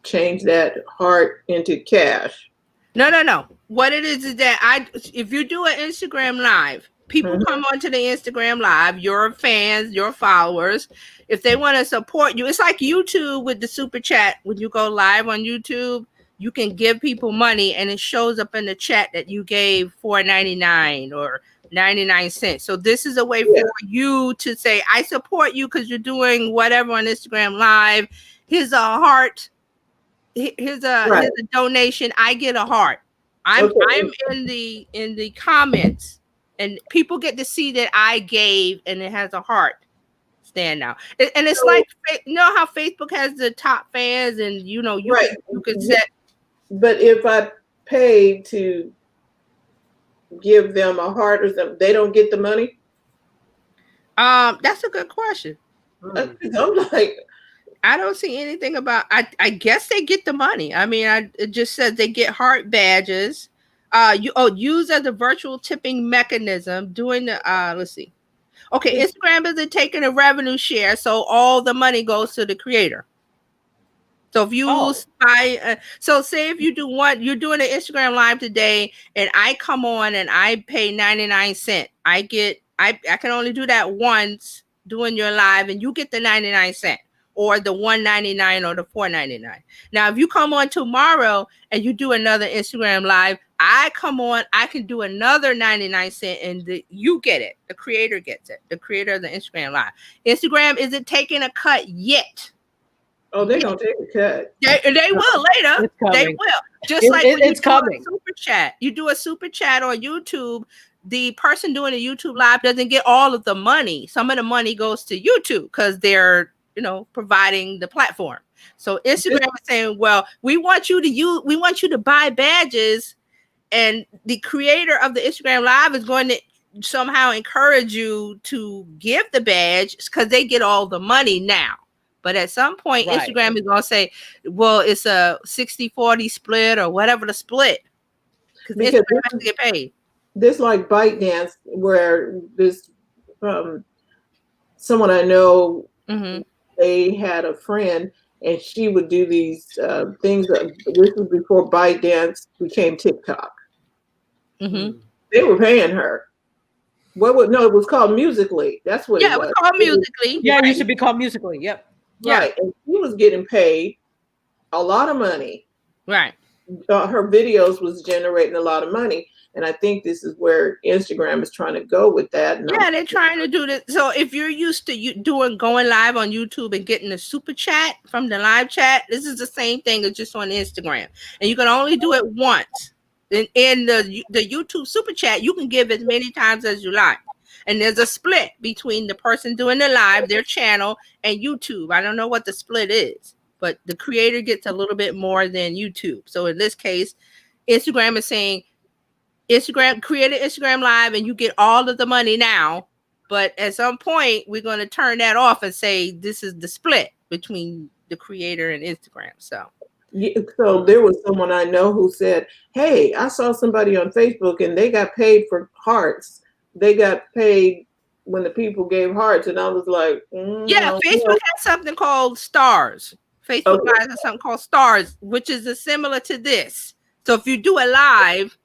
change that heart into cash. No. What it is that if you do an Instagram live, people come onto the Instagram live, your fans, your followers, if they want to support you, it's like YouTube with the super chat. When you go live on YouTube, you can give people money and it shows up in the chat that you gave $4.99 or 99 cents. So this is a way Yeah. for you to say, I support you because you're doing whatever on Instagram Live. Here's a heart. Here's a donation. I get a heart. I'm in the comments, and people get to see that I gave, and it has a heart stand out. And it's like, you know how Facebook has the top fans, and you could set. But if I pay to give them a heart or something, they don't get the money? That's a good question. I'm like, I don't see anything about. I guess they get the money. I mean, it just says they get heart badges. Use as a virtual tipping mechanism. Doing the let's see. Okay, Instagram isn't taking a revenue share, so all the money goes to the creator. So if you buy, so say if you do you're doing an Instagram Live today, and I come on and I pay 99 cents. I can only do that once doing your live, and you get the 99 cents. Or the $1.99 or the $4.99. Now, if you come on tomorrow and you do another Instagram Live, I come on, I can do another 99 cents, and you get it. The creator gets it. The creator of the Instagram Live. Instagram isn't taking a cut yet. Oh, they're gonna take a cut. They will later. They will. Just like when it's coming. Super chat. You do a super chat on YouTube. The person doing a YouTube Live doesn't get all of the money. Some of the money goes to YouTube because they're providing the platform. So Instagram is saying, well, we want you to buy badges, and the creator of the Instagram Live is going to somehow encourage you to give the badge because they get all the money now. But at some point, Instagram is going to say, well, it's a 60-40 split or whatever the split. Because Instagram has to get paid. This like ByteDance, where this someone I know, they had a friend, and she would do these things. This was before ByteDance became TikTok. They were paying her. It was called Musical.ly. That's what it was. Yeah, it was called Musical.ly. Yeah, it used to be called Musical.ly. Yep. Right. And she was getting paid a lot of money. Right. Her videos was generating a lot of money. And I think this is where Instagram is trying to go with that. Yeah, they're trying to do this. So if you're used to going live on YouTube and getting a super chat from the live chat, this is the same thing as just on Instagram. And you can only do it once. In the YouTube super chat, you can give as many times as you like. And there's a split between the person doing the live, their channel, and YouTube. I don't know what the split is, but the creator gets a little bit more than YouTube. So in this case, Instagram is saying, create an Instagram Live and you get all of the money now. But at some point, we're going to turn that off and say this is the split between the creator and Instagram. So there was someone I know who said, hey, I saw somebody on Facebook and they got paid for hearts. They got paid when the people gave hearts. And I was like, Facebook has something called stars. Facebook Live has something called stars, which is similar to this. So if you do a live,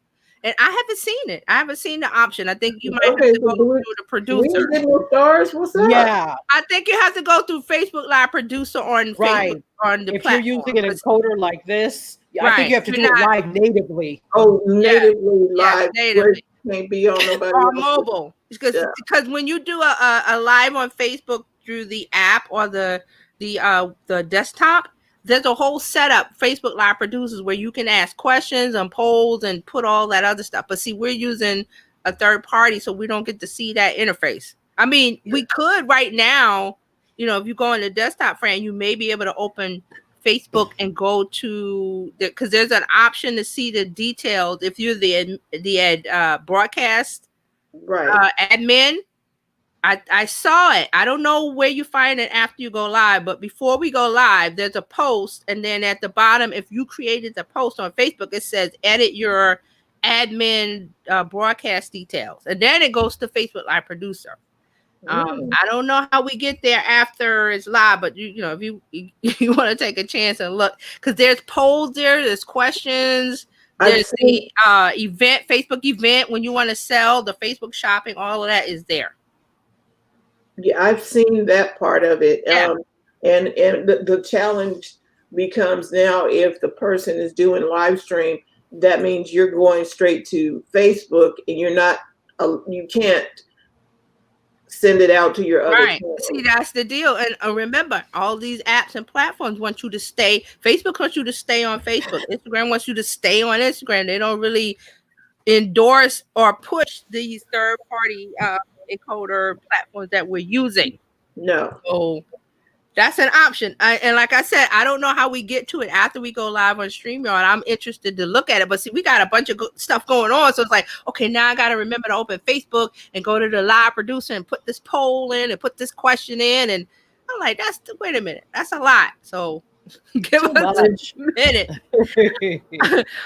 and I haven't seen it. I haven't seen the option. I think you might have to go through the producer. Stars? What's that? Yeah. I think you have to go through Facebook Live producer on Facebook, on the platform. If you're using an encoder like this, I think you have to do it live natively. Oh, natively live. Natively. Can't be on nobody or mobile. Because when you do a live on Facebook through the app or the desktop, there's a whole setup Facebook Live produces where you can ask questions and polls and put all that other stuff. But see, we're using a third party, so we don't get to see that interface. I mean, we could right now, if you go on the desktop frame, you may be able to open Facebook and go to because there's an option to see the details if you're the broadcast admin. I saw it. I don't know where you find it after you go live, but before we go live, there's a post. And then at the bottom, if you created the post on Facebook, it says edit your admin broadcast details. And then it goes to Facebook Live producer. I don't know how we get there after it's live, but if you want to take a chance and look, because there's polls there's questions. There's the event, Facebook event when you want to sell, the Facebook shopping, all of that is there. Yeah, I've seen that part of it. Yeah. And the challenge becomes now if the person is doing live stream, that means you're going straight to Facebook and you're not, you can't send it out to your other Right. channels. See, that's the deal. And remember, all these apps and platforms want you to stay. Facebook wants you to stay on Facebook. Instagram wants you to stay on Instagram. They don't really endorse or push these third-party encoder platforms that we're using. No. So that's an option. And like I said, I don't know how we get to it after we go live on StreamYard. I'm interested to look at it. But see, we got a bunch of stuff going on. So it's like, okay, now I got to remember to open Facebook and go to the live producer and put this poll in and put this question in. And I'm like, wait a minute. That's a lot. So give us a minute.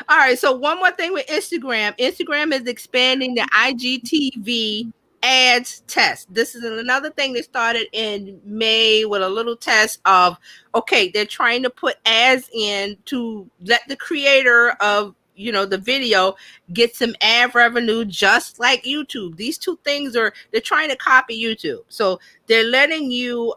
All right. So one more thing with Instagram. Instagram is expanding the IGTV ads test. This is another thing that started in May with a little test of, okay, they're trying to put ads in to let the creator of, you know, the video get some ad revenue, just like YouTube. These two things they're trying to copy YouTube. So they're letting you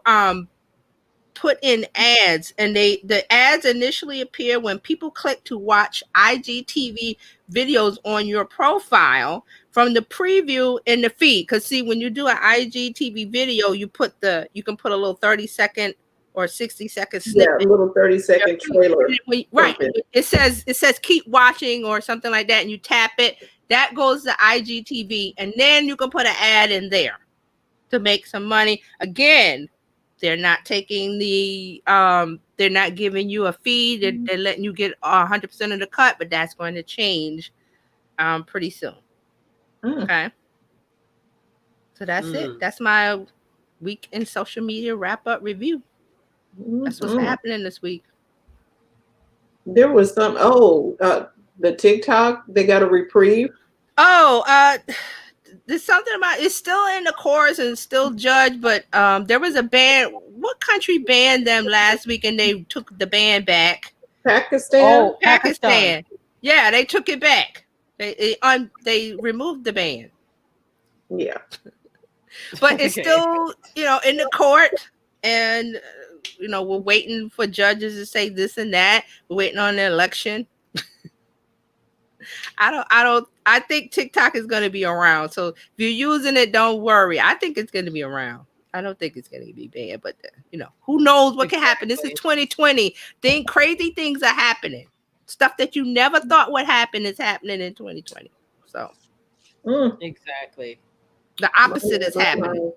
put in ads, and the ads initially appear when people click to watch IGTV videos on your profile from the preview in the feed. Because see, when you do an IGTV video, you can put a little 30-second or 60-second snippet. Yeah, a little 30-second trailer. Right. It says keep watching or something like that, and you tap it. That goes to IGTV, and then you can put an ad in there to make some money. Again, they're not taking they're not giving you a fee. They're letting you get 100% of the cut, but that's going to change pretty soon. Okay. So that's it. That's my week in social media wrap-up review. That's what's happening this week. There was some, the TikTok, they got a reprieve. There's something about it's still in the courts and still judged, but there was a ban. What country banned them last week and they took the ban back? Pakistan. Pakistan. Yeah, they took it back. They removed the ban. Yeah. But it's still, in the court, and we're waiting for judges to say this and that. We're waiting on the election. I think TikTok is going to be around. So if you're using it, don't worry. I think it's going to be around. I don't think it's going to be bad, but who knows what can happen? This is 2020. Crazy things are happening. Stuff that you never thought would happen is happening in 2020. So exactly. The opposite is happening.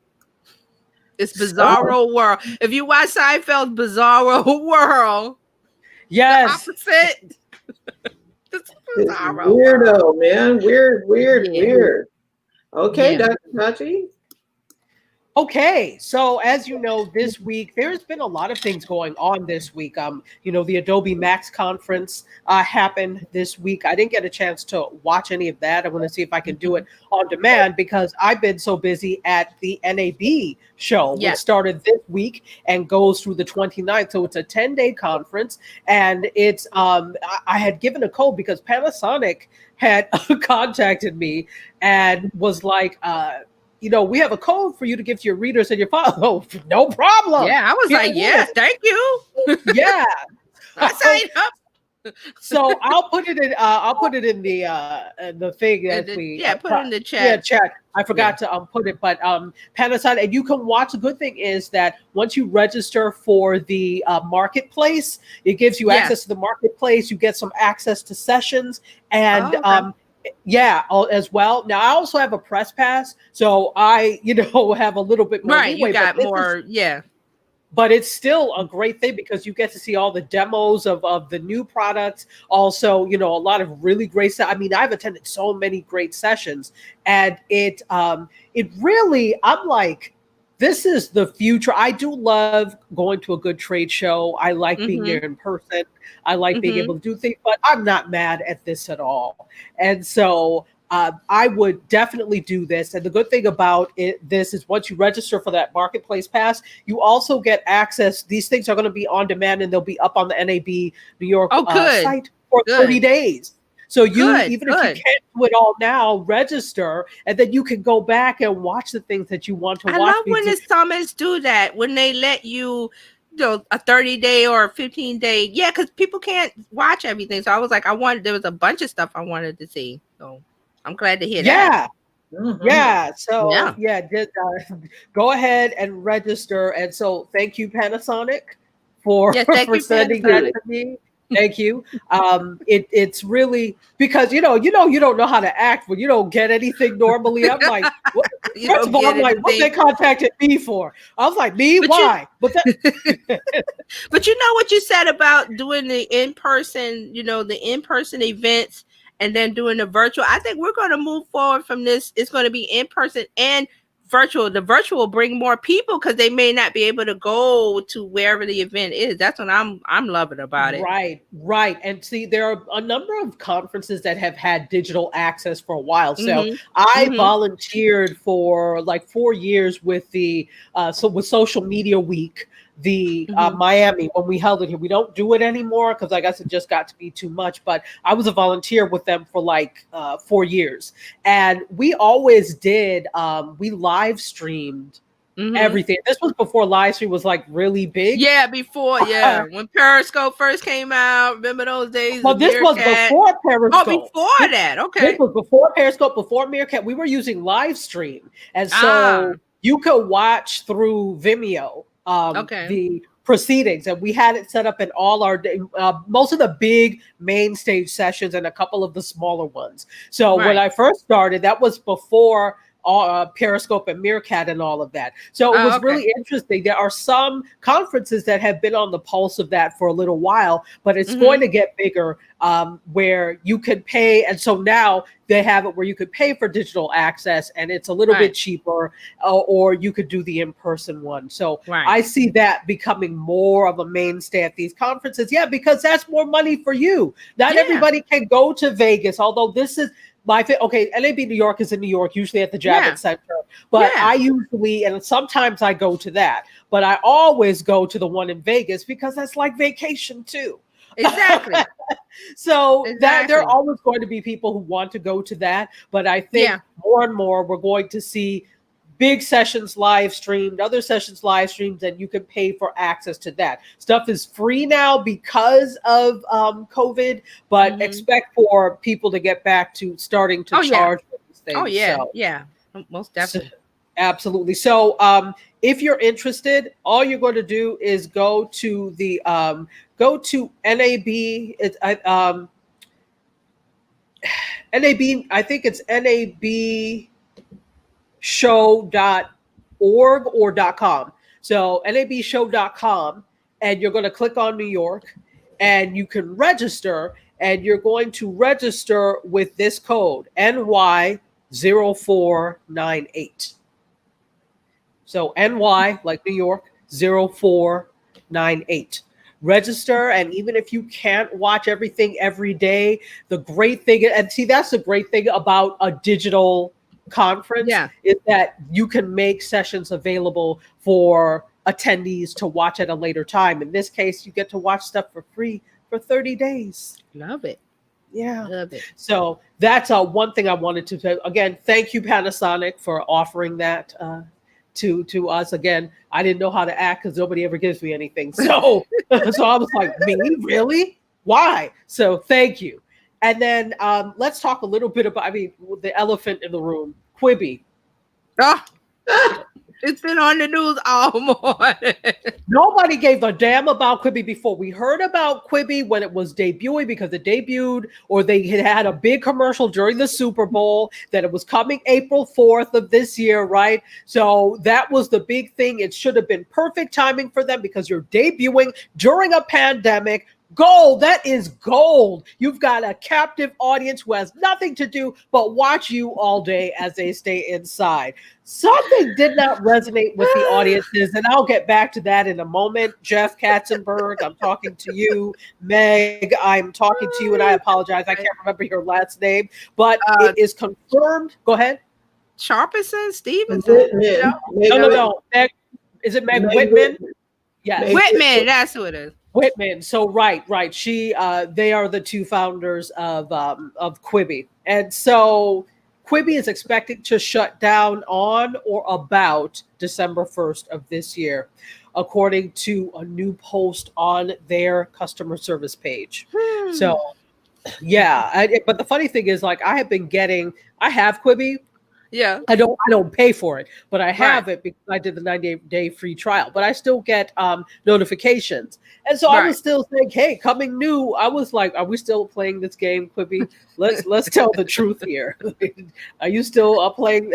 It's Bizarro World. If you watch Seinfeld's Bizarro World, yes, the opposite. It's weirdo, man. Weird. Okay, Dr. Tachi. Okay, so as you know, this week there's been a lot of things going on this week. The Adobe Max conference happened this week. I didn't get a chance to watch any of that. I want to see if I can do it on demand because I've been so busy at the NAB show, which started this week and goes through the 29th. So it's a 10-day conference, and it's I had given a code because Panasonic had contacted me and was like, we have a code for you to give to your readers and your followers. Oh, no problem. Yeah, I was like, yes, thank you. Yeah, I signed up. So I'll put it in. I'll put it in the thing that we put it in the chat. Yeah, chat. I forgot to put it, but Panasonic, and you can watch. The good thing is that once you register for the marketplace, it gives you access to the marketplace. You get some access to sessions and. As well. Now I also have a press pass, so I, have a little bit more. Right, you got more, But it's still a great thing because you get to see all the demos of the new products. Also, a lot of really great. I've attended so many great sessions, and it really, I'm like, this is the future. I do love going to a good trade show. I like being there in person. I like being able to do things, but I'm not mad at this at all. And so I would definitely do this. And the good thing about this is once you register for that marketplace pass, you also get access. These things are going to be on demand and they'll be up on the NAB New York site for 30 days. So even if you can't do it all now, register, and then you can go back and watch the things that you want to watch. I love when the summits do that, when they let you a 30-day or a 15-day. Yeah, because people can't watch everything. So I was like, there was a bunch of stuff I wanted to see. So I'm glad to hear that. Yeah. So Yeah. just, go ahead and register. And so thank you, Panasonic, for Yeah, thank for you, sending that Panasonic. to me. Thank you. It's really because you don't know how to act when you don't get anything normally. I'm like, what? You First don't of all, I'm get like, what they anything. contacted me for? I was like, me? But Why? But But you know what you said about doing the in-person, the in-person events and then doing the virtual. I think we're going to move forward from this. It's going to be in-person and virtual. The virtual will bring more people because they may not be able to go to wherever the event is. That's what I'm loving about it. Right. And see, there are a number of conferences that have had digital access for a while. So I volunteered for like 4 years with with Social Media Week, Miami, when we held it here. We don't do it anymore because I guess it just got to be too much. But I was a volunteer with them for like 4 years, and we always did. We live streamed everything. This was before live stream was like really big. Yeah, before when Periscope first came out. Remember those days? Well, this was before Periscope. Oh, before that. Okay. This was before Periscope, before Meerkat. We were using live stream, and so you could watch through Vimeo. The proceedings, and we had it set up in all our most of the big main stage sessions and a couple of the smaller ones. So when I first started, that was before Periscope and Meerkat and all of that. So it was really interesting. There are some conferences that have been on the pulse of that for a little while, but it's going to get bigger, where you can pay. And so now they have it where you could pay for digital access and it's a little bit cheaper, or you could do the in-person one. So I see that becoming more of a mainstay at these conferences. Yeah, because that's more money for you. Not everybody can go to Vegas, although this is NAB New York is in New York, usually at the Javits Center. But I usually, and sometimes I go to that, but I always go to the one in Vegas because that's like vacation too. Exactly. So that there are always going to be people who want to go to that. But I think more and more we're going to see big sessions live streamed, other sessions live streamed, and you can pay for access to that. Stuff is free now because of COVID, but expect for people to get back to starting to charge for these things. Oh, yeah. Yeah, most definitely. So, absolutely. So if you're interested, all you're going to do is go to the NAB. NAB, I think it's NAB show.org or .com. So nabshow.com, and you're going to click on New York and you can register, and you're going to register with this code NY0498. So NY like New York 0498. Register, and even if you can't watch everything every day, the great thing, and see, that's the great thing about a digital conference is that you can make sessions available for attendees to watch at a later time. In this case, you get to watch stuff for free for 30 days. Love it. Yeah. Love it. So that's one thing I wanted to say. Again, thank you, Panasonic, for offering that to us. Again, I didn't know how to act because nobody ever gives me anything. So so I was like, me? Really? Why? So thank you. And then let's talk a little bit about, the elephant in the room, Quibi. It's been on the news all morning. Nobody gave a damn about Quibi before. We heard about Quibi when it was debuting because it debuted, or they had a big commercial during the Super Bowl that it was coming April 4th of this year, right? So that was the big thing. It should have been perfect timing for them because you're debuting during a pandemic. Gold, that is gold. You've got a captive audience who has nothing to do but watch you all day as they stay inside. Something did not resonate with the audiences, and I'll get back to that in a moment. Jeff Katzenberg, I'm talking to you. Meg, I'm talking to you, and I apologize. I can't remember your last name, but it is confirmed. Go ahead. Sharpison, Stevenson? No. Meg, is it Meg Whitman? Yes. Whitman, that's who it is. Whitman. So right. She, they are the two founders of Quibi, and so Quibi is expected to shut down on or about December 1st of this year. according to a new post on their customer service page. So, yeah. But the funny thing is, like, I have Quibi. Yeah. I don't pay for it, but I have it because I did the 90-day free trial. But I still get notifications, and so I was still saying, "Hey, coming new." I was like, "Are we still playing this game, Quibi? Let's tell the truth here. Are you still playing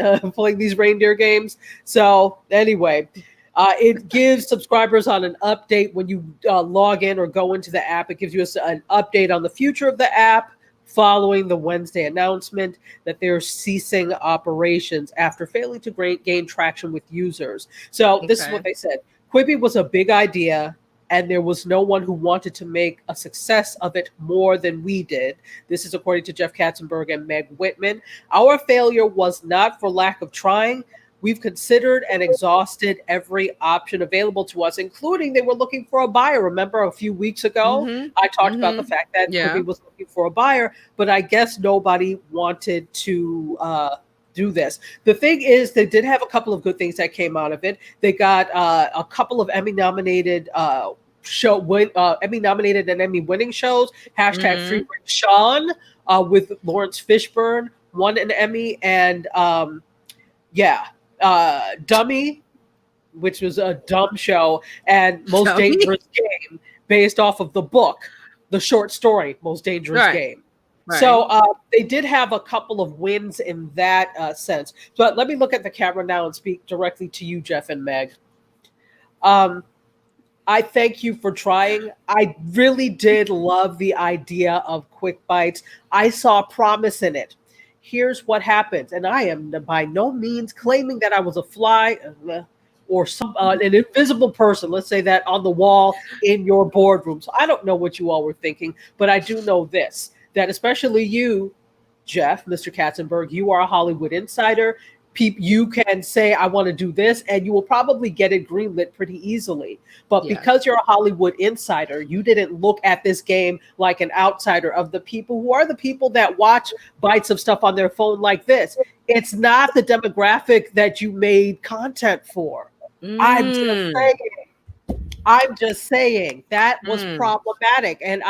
these reindeer games?" So anyway, it gives subscribers on an update when you log in or go into the app. It gives you an update on the future of the app, following the Wednesday announcement that they're ceasing operations after failing to gain traction with users. So this is what they said. Quibi was a big idea, and there was no one who wanted to make a success of it more than we did. This is according to Jeff Katzenberg and Meg Whitman. Our failure was not for lack of trying. We've considered and exhausted every option available to us, including they were looking for a buyer. Remember a few weeks ago, I talked about the fact that Quibi was looking for a buyer, but I guess nobody wanted to do this. The thing is, they did have a couple of good things that came out of it. They got a couple of Emmy-nominated Emmy-nominated and Emmy-winning shows. Hashtag Free Ray Sean with Lawrence Fishburne won an Emmy, and Dummy, which was a dumb show, and Most Dangerous Game, based off of the book, the short story, Most Dangerous Game. Right. So they did have a couple of wins in that sense. But let me look at the camera now and speak directly to you, Jeff and Meg. I thank you for trying. I really did love the idea of Quick Bites. I saw promise in it. Here's what happens, and I am by no means claiming that I was a fly or an invisible person, let's say that, on the wall in your boardroom. So I don't know what you all were thinking, but I do know this, that especially you, Jeff, Mr. Katzenberg, you are a Hollywood insider. You can say, I want to do this, and you will probably get it greenlit pretty easily. But because you're a Hollywood insider, you didn't look at this game like an outsider of the people who are the people that watch bites of stuff on their phone like this. It's not the demographic that you made content for. I'm just saying that was problematic. And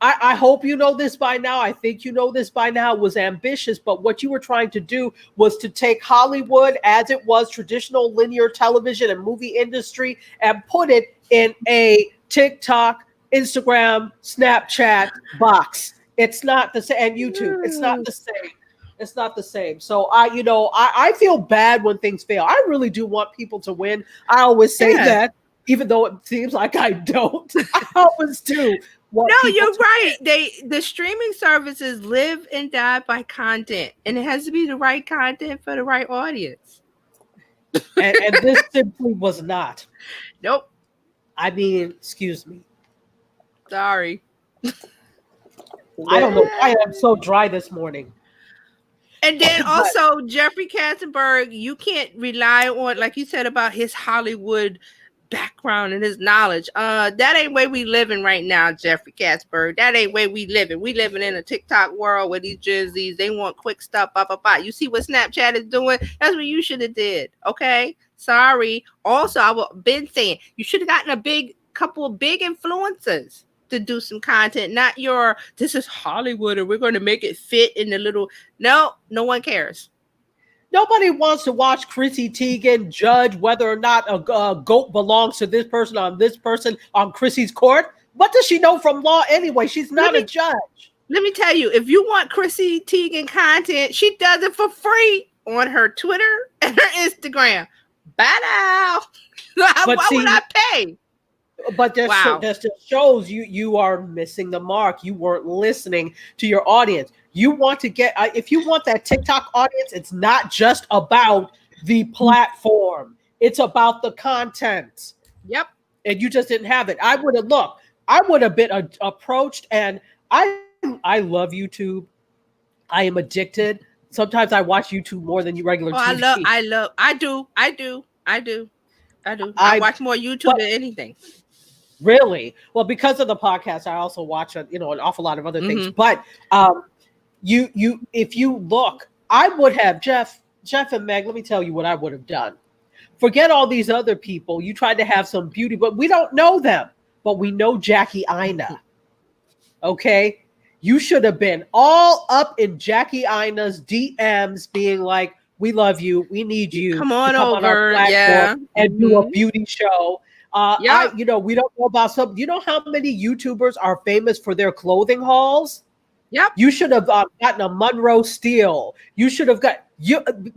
I hope you know this by now. I think you know this by now. It was ambitious, but what you were trying to do was to take Hollywood as it was, traditional linear television and movie industry, and put it in a TikTok, Instagram, Snapchat box. It's not the same. And YouTube. It's not the same. It's not the same. So I feel bad when things fail. I really do want people to win. I always say that, even though it seems like I don't. I always do. No, you're right. The streaming services live and die by content, and it has to be the right content for the right audience. and this simply was not. Nope. I mean, excuse me. Sorry. I don't know why I'm so dry this morning. And then also Jeffrey Katzenberg, you can't rely on, like you said, about his Hollywood background and his knowledge. That ain't way we living right now, Jeffrey Katzenberg. That ain't way we living. We living in a TikTok world where these jerseys, they want quick stuff, You see what Snapchat is doing? That's what you should have did. Okay, sorry. Also, I've been saying you should have gotten a couple of big influencers to do some content, not this is Hollywood and we're going to make it fit in the little. No one cares. Nobody wants to watch Chrissy Teigen judge whether or not a goat belongs to this person on Chrissy's court. What does she know from law anyway? She's not a judge. Let me tell you, if you want Chrissy Teigen content, she does it for free on her Twitter and her Instagram. Bye now. Why would I pay? But that just shows you are missing the mark. You weren't listening to your audience. You want to get, if you want that TikTok audience, it's not just about the platform. It's about the content. Yep. And you just didn't have it. I would have been approached, and I love YouTube. I am addicted. Sometimes I watch YouTube more than regular TV. I do. I watch more YouTube than anything. Really? Well, because of the podcast, I also watch an awful lot of other things. But if you look, I would have Jeff and Meg. Let me tell you what I would have done. Forget all these other people. You tried to have some beauty, but we don't know them. But we know Jackie Aina. Okay? You should have been all up in Jackie Aina's DMs being like, we love you. We need you. Come on to come over. on our platform Yeah. and do a beauty show. Yep. We don't know about some. You know how many YouTubers are famous for their clothing hauls? Yep. You should have gotten a Monroe Steele. You should have got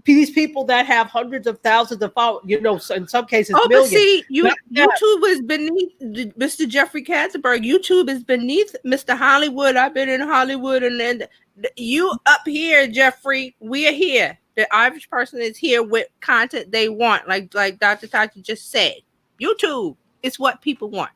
these people that have hundreds of thousands of followers. You know, in some cases, Oh, but millions. see, Not YouTube is beneath Mr. Jeffrey Katzenberg. YouTube is beneath Mr. Hollywood. I've been in Hollywood, and then you up here, Jeffrey. We are here. The average person is here with content they want, like Dr. Tati just said. YouTube is what people want.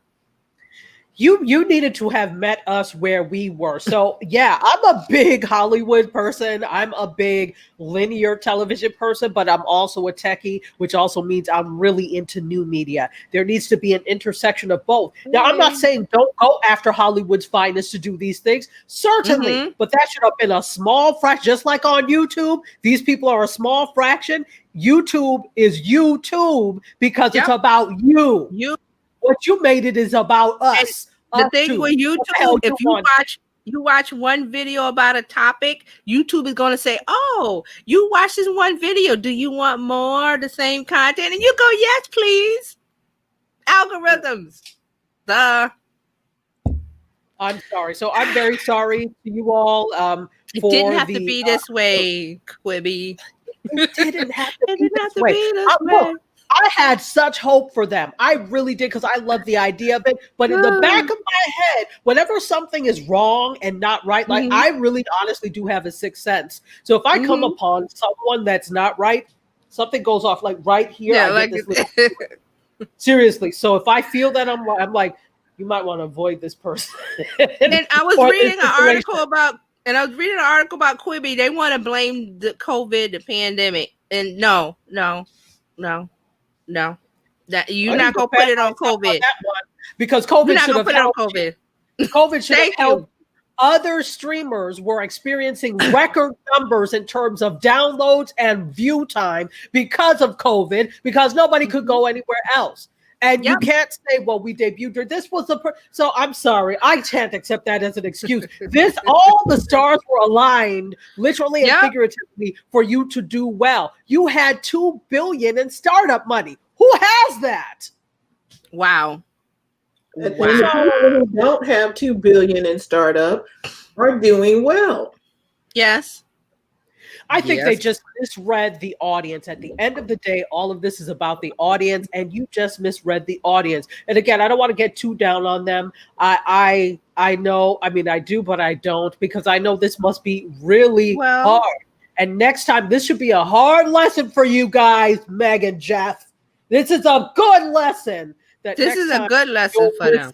You needed to have met us where we were. So yeah, I'm a big Hollywood person. I'm a big linear television person, but I'm also a techie, which also means I'm really into new media. There needs to be an intersection of both. Now, I'm not saying don't go after Hollywood's finest to do these things. Certainly, but that should have been a small fraction, just like on YouTube. These people are a small fraction. YouTube is YouTube because it's about you. What you made it is about us. The thing with YouTube, if you watch one video about a topic, YouTube is going to say, "Oh, you watched this one video. Do you want more the same content?" And you go, "Yes, please." Algorithms. I'm sorry. So I'm very sorry to you all. It didn't have to be this way, Quibi. It didn't have to be this way. Look, I had such hope for them. I really did, because I love the idea of it. But in the back of my head, whenever something is wrong and not right, like I really honestly do have a sixth sense. So if I come upon someone that's not right, something goes off like right here. Yeah, seriously. So if I feel that I'm like, you might want to avoid this person. And I was reading an article about Quibi. They want to blame the COVID, the pandemic. And no. That you're not gonna put it on COVID, because COVID should have helped. COVID should have helped. Other streamers were experiencing record numbers in terms of downloads and view time because of COVID, because nobody could go anywhere else. And you can't say, well, we debuted. This was so I'm sorry. I can't accept that as an excuse. All the stars were aligned, literally and figuratively, for you to do well. You had $2 billion in startup money. Who has that? Wow. And the people who don't have $2 billion in startup are doing well. Yes. I think they just misread the audience. At the end of the day, all of this is about the audience, and you just misread the audience. And again, I don't want to get too down on them. I know, I mean, I do, but I don't, because I know this must be really hard. And next time, this should be a hard lesson for you guys, Meg and Jeff. This is a good lesson. This is a good lesson for them.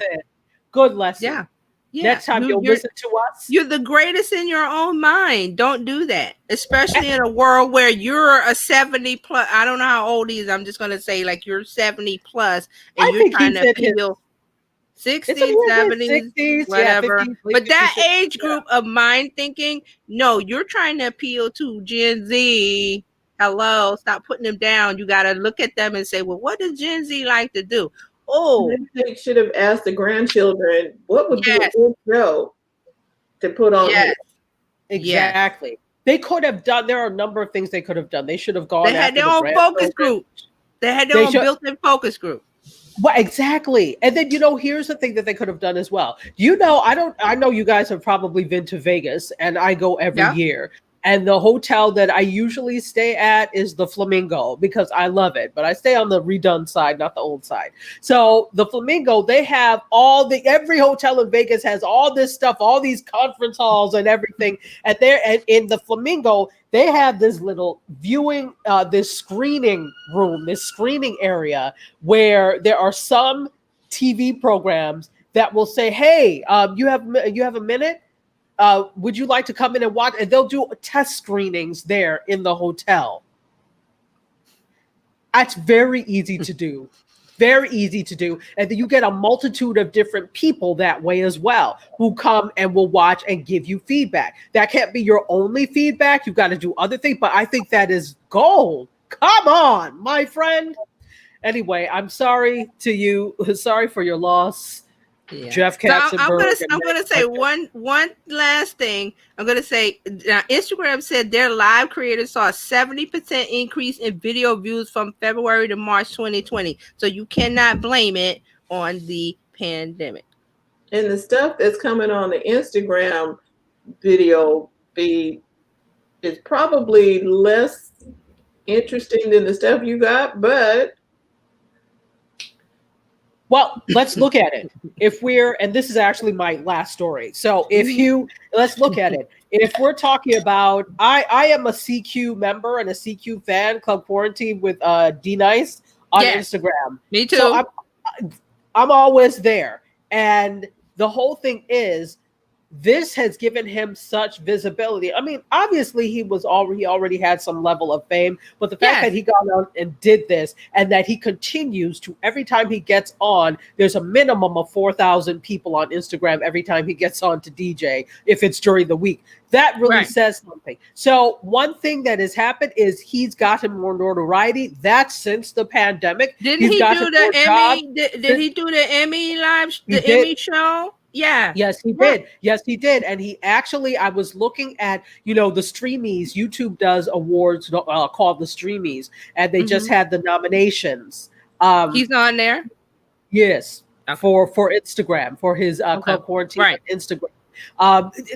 Good lesson. Yeah. Next time you'll listen to us. You're the greatest in your own mind. Don't do that, especially in a world where you're a 70 plus. I don't know how old he is. I'm just going to say like you're 70 plus and you're trying to appeal 60s, 70s, whatever. But that age group of mind thinking, no, you're trying to appeal to Gen Z. Hello, stop putting them down. You got to look at them and say, well, what does Gen Z like to do? Oh, they should have asked the grandchildren what would be a good show to put on. Exactly. Yes. They could have done. There are a number of things they could have done. They should have gone. They had their own focus group. They had their own built-in focus group. Well, exactly. And then here's the thing that they could have done as well. I know you guys have probably been to Vegas, and I go every year. And the hotel that I usually stay at is the Flamingo, because I love it. But I stay on the redone side, not the old side. So the Flamingo, they have every hotel in Vegas has all this stuff, all these conference halls and everything. And in the Flamingo, they have this little viewing, this screening room, this screening area where there are some TV programs that will say, hey, you have a minute? Would you like to come in and watch? And they'll do test screenings there in the hotel. That's very easy to do. Very easy to do. And then you get a multitude of different people that way as well, who come and will watch and give you feedback. That can't be your only feedback. You've got to do other things, but I think that is gold. Come on, my friend. Anyway, I'm sorry to you. Sorry for your loss, Yeah. Jeff So Katzenberg. I'm gonna say one last thing. I'm gonna say Instagram said their live creators saw a 70% increase in video views from February to March 2020. So you cannot blame it on the pandemic. And the stuff that's coming on the Instagram video feed is probably less interesting than the stuff you got, but Well, let's look at it. And this is actually my last story. So let's look at it. If we're talking about, I am a CQ member and a CQ fan, Club Quarantine with D Nice on Instagram. Me too. So I'm always there. And the whole thing is, this has given him such visibility. I mean, obviously he already had some level of fame, but the fact that he got on and did this, and that he continues to, every time he gets on, there's a minimum of 4,000 people on Instagram every time he gets on to DJ, if it's during the week. That really says something. So one thing that has happened is he's gotten more notoriety. That's since the pandemic. Didn't he do the Emmy? Did he do the Emmy Emmy show? Yeah. Yes, he did. Yes, he did. And he actually, I was looking at, the Streamies. YouTube does awards called the Streamies, and they just had the nominations. He's on there? Yes. Okay. For Instagram, for his Club Quarantine on Instagram.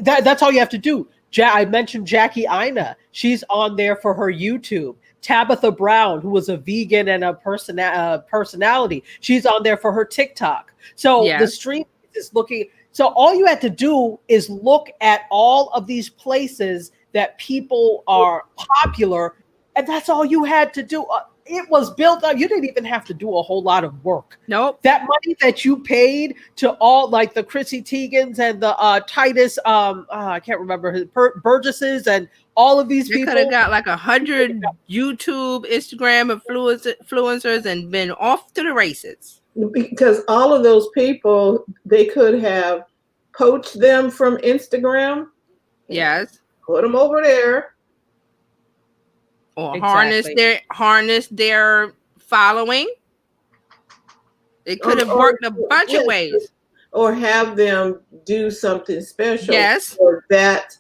That's all you have to do. I mentioned Jackie Aina. She's on there for her YouTube. Tabitha Brown, who was a vegan and a personality, she's on there for her TikTok. So the stream is looking. So all you had to do is look at all of these places that people are popular, and that's all you had to do. It was built up. You didn't even have to do a whole lot of work. Nope. That money that you paid to all, like the Chrissy Teigens and the Titus, I can't remember his Burgesses and all of these people. Could have got like 100 YouTube, Instagram influencers and been off to the races. Because all of those people, they could have poached them from Instagram. Yes. Put them over there. Or harness their following. It could have worked a bunch of ways. Or have them do something special. Yes. For that.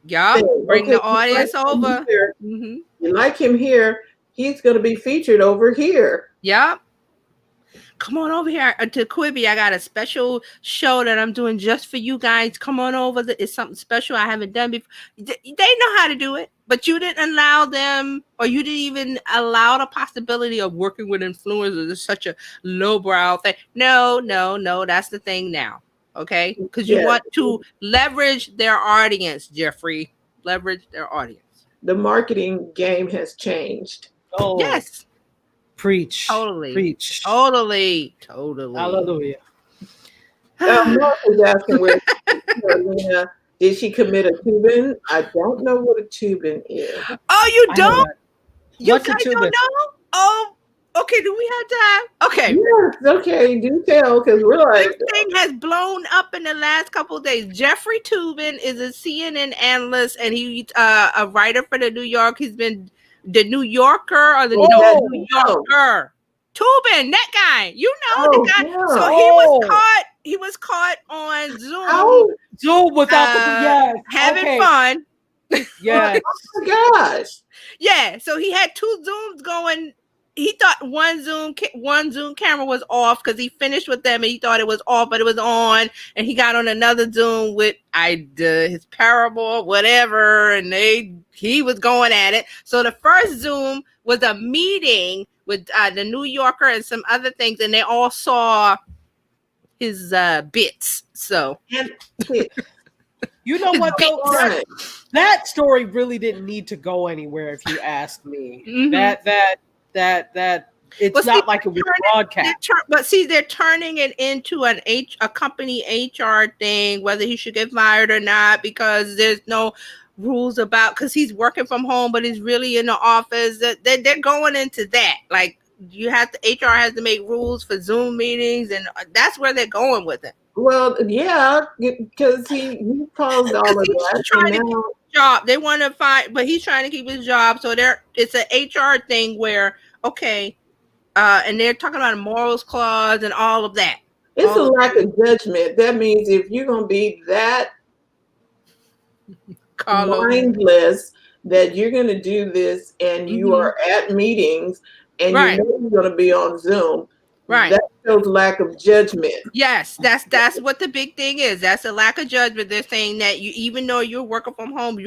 Yeah. Bring the audience over. You like him here, he's going to be featured over here. Yeah. Come on over here to Quibi. I got a special show that I'm doing just for you guys. Come on over. It's something special I haven't done before. They know how to do it, but you didn't allow them, or you didn't even allow the possibility of working with influencers. It's such a lowbrow thing. No. That's the thing now. Okay? Because you want to leverage their audience, Jeffrey. Leverage their audience. The marketing game has changed. Oh. Yes. Preach. Totally. Hallelujah. Mark is asking where did she commit a tubin? I don't know what a tubin is. Oh, you don't? You What's guys a tubin? don't know? Oh, okay. Do we have time? Okay. Yes, okay. Do tell, because we're like, this thing has blown up in the last couple of days. Jeffrey Toobin is a CNN analyst, and he's a writer for the New York. He's been the New Yorker or the New Yorker. Toobin, that guy, the guy. Yeah. So he was caught on Zoom. Zoom without having fun. Yes. Oh my gosh. Yeah. So he had two Zooms going. He thought one Zoom camera was off because he finished with them and he thought it was off, but it was on. And he got on another Zoom with his parable, whatever, and he was going at it. So the first Zoom was a meeting with the New Yorker and some other things, and they all saw his bits. So you know what though? That story really didn't need to go anywhere, if you ask me. That it's not like it was broadcast. But see, they're turning it into a company HR thing, whether he should get fired or not, because there's no rules about, because he's working from home, but he's really in the office. They're going into that. Like HR has to make rules for Zoom meetings, and that's where they're going with it. Well, yeah, because he caused all of that. Trying to keep his job. They want to find, but he's trying to keep his job. So it's an HR thing where, okay, and they're talking about a morals clause and all of that. It's a lack of judgment. That means if you're going to be that Carlos. mindless that you're going to do this and you are at meetings and Right. you know you're going to be on Zoom, Right. that shows lack of judgment. Yes, that's what the big thing is. That's a lack of judgment. They're saying that you, even though you're working from home,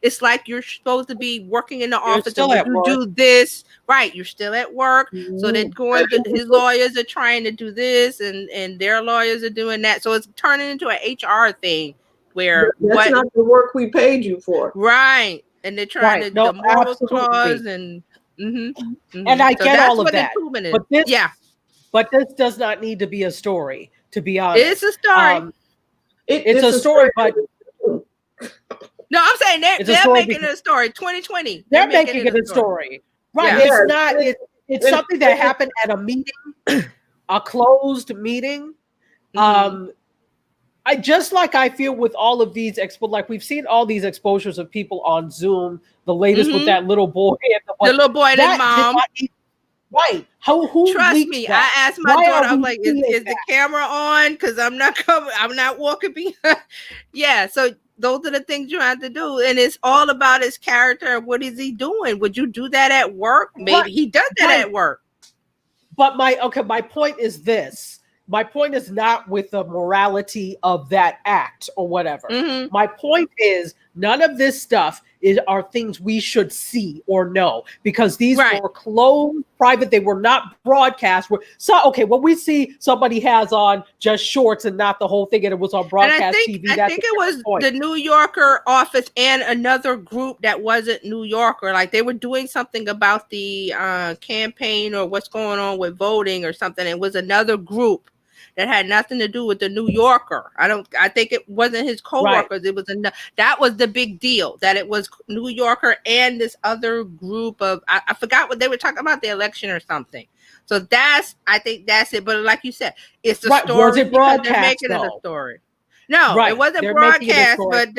it's like you're supposed to be working in the office. still and at you work. do this, right? You're still at work. So they're going to, his lawyers are trying to do this, and their lawyers are doing that. So it's turning into an HR thing where That's not the work we paid you for. right, and they're trying Right. to No, the morals absolutely. clause and And I so get that's all of what that. improvement is. But this, yeah, but this does not need to be a story, to be honest. it's a story. It's a story, but No, I'm saying It's a they're story making it a story. 2020. they're making it a story. Right. Yeah. It's not, it's something that happened at a meeting, a closed meeting. I just like I feel with all of these like we've seen all these exposures of people on Zoom. The latest with that little boy, the little boy and his mom. Right? Who Trust leaked me, that? I asked my Why daughter. are I'm we like, is seeing the camera on? Because I'm not coming. I'm not walking behind. Yeah. So those are the things you have to do, and it's all about his character. What is he doing? Would you do that at work? Maybe Right. he does that Right. at work. But my point is this. My point is not with the morality of that act or whatever. Mhm. My point is none of this stuff are things we should see or know because these Right. were closed, private. They were not broadcast. When we see somebody has on just shorts and not the whole thing, and it was on broadcast TV. I think it was the New Yorker office and another group that wasn't New Yorker. Like they were doing something about the campaign or what's going on with voting or something. It was another group that had nothing to do with the New Yorker. I think it wasn't his coworkers. Right. It was that was the big deal, that it was New Yorker and this other group of, I forgot what they were talking about, the election or something. So I think that's it. But like you said, it's a story. Was it broadcast? They're making it a story. No, it wasn't broadcast, but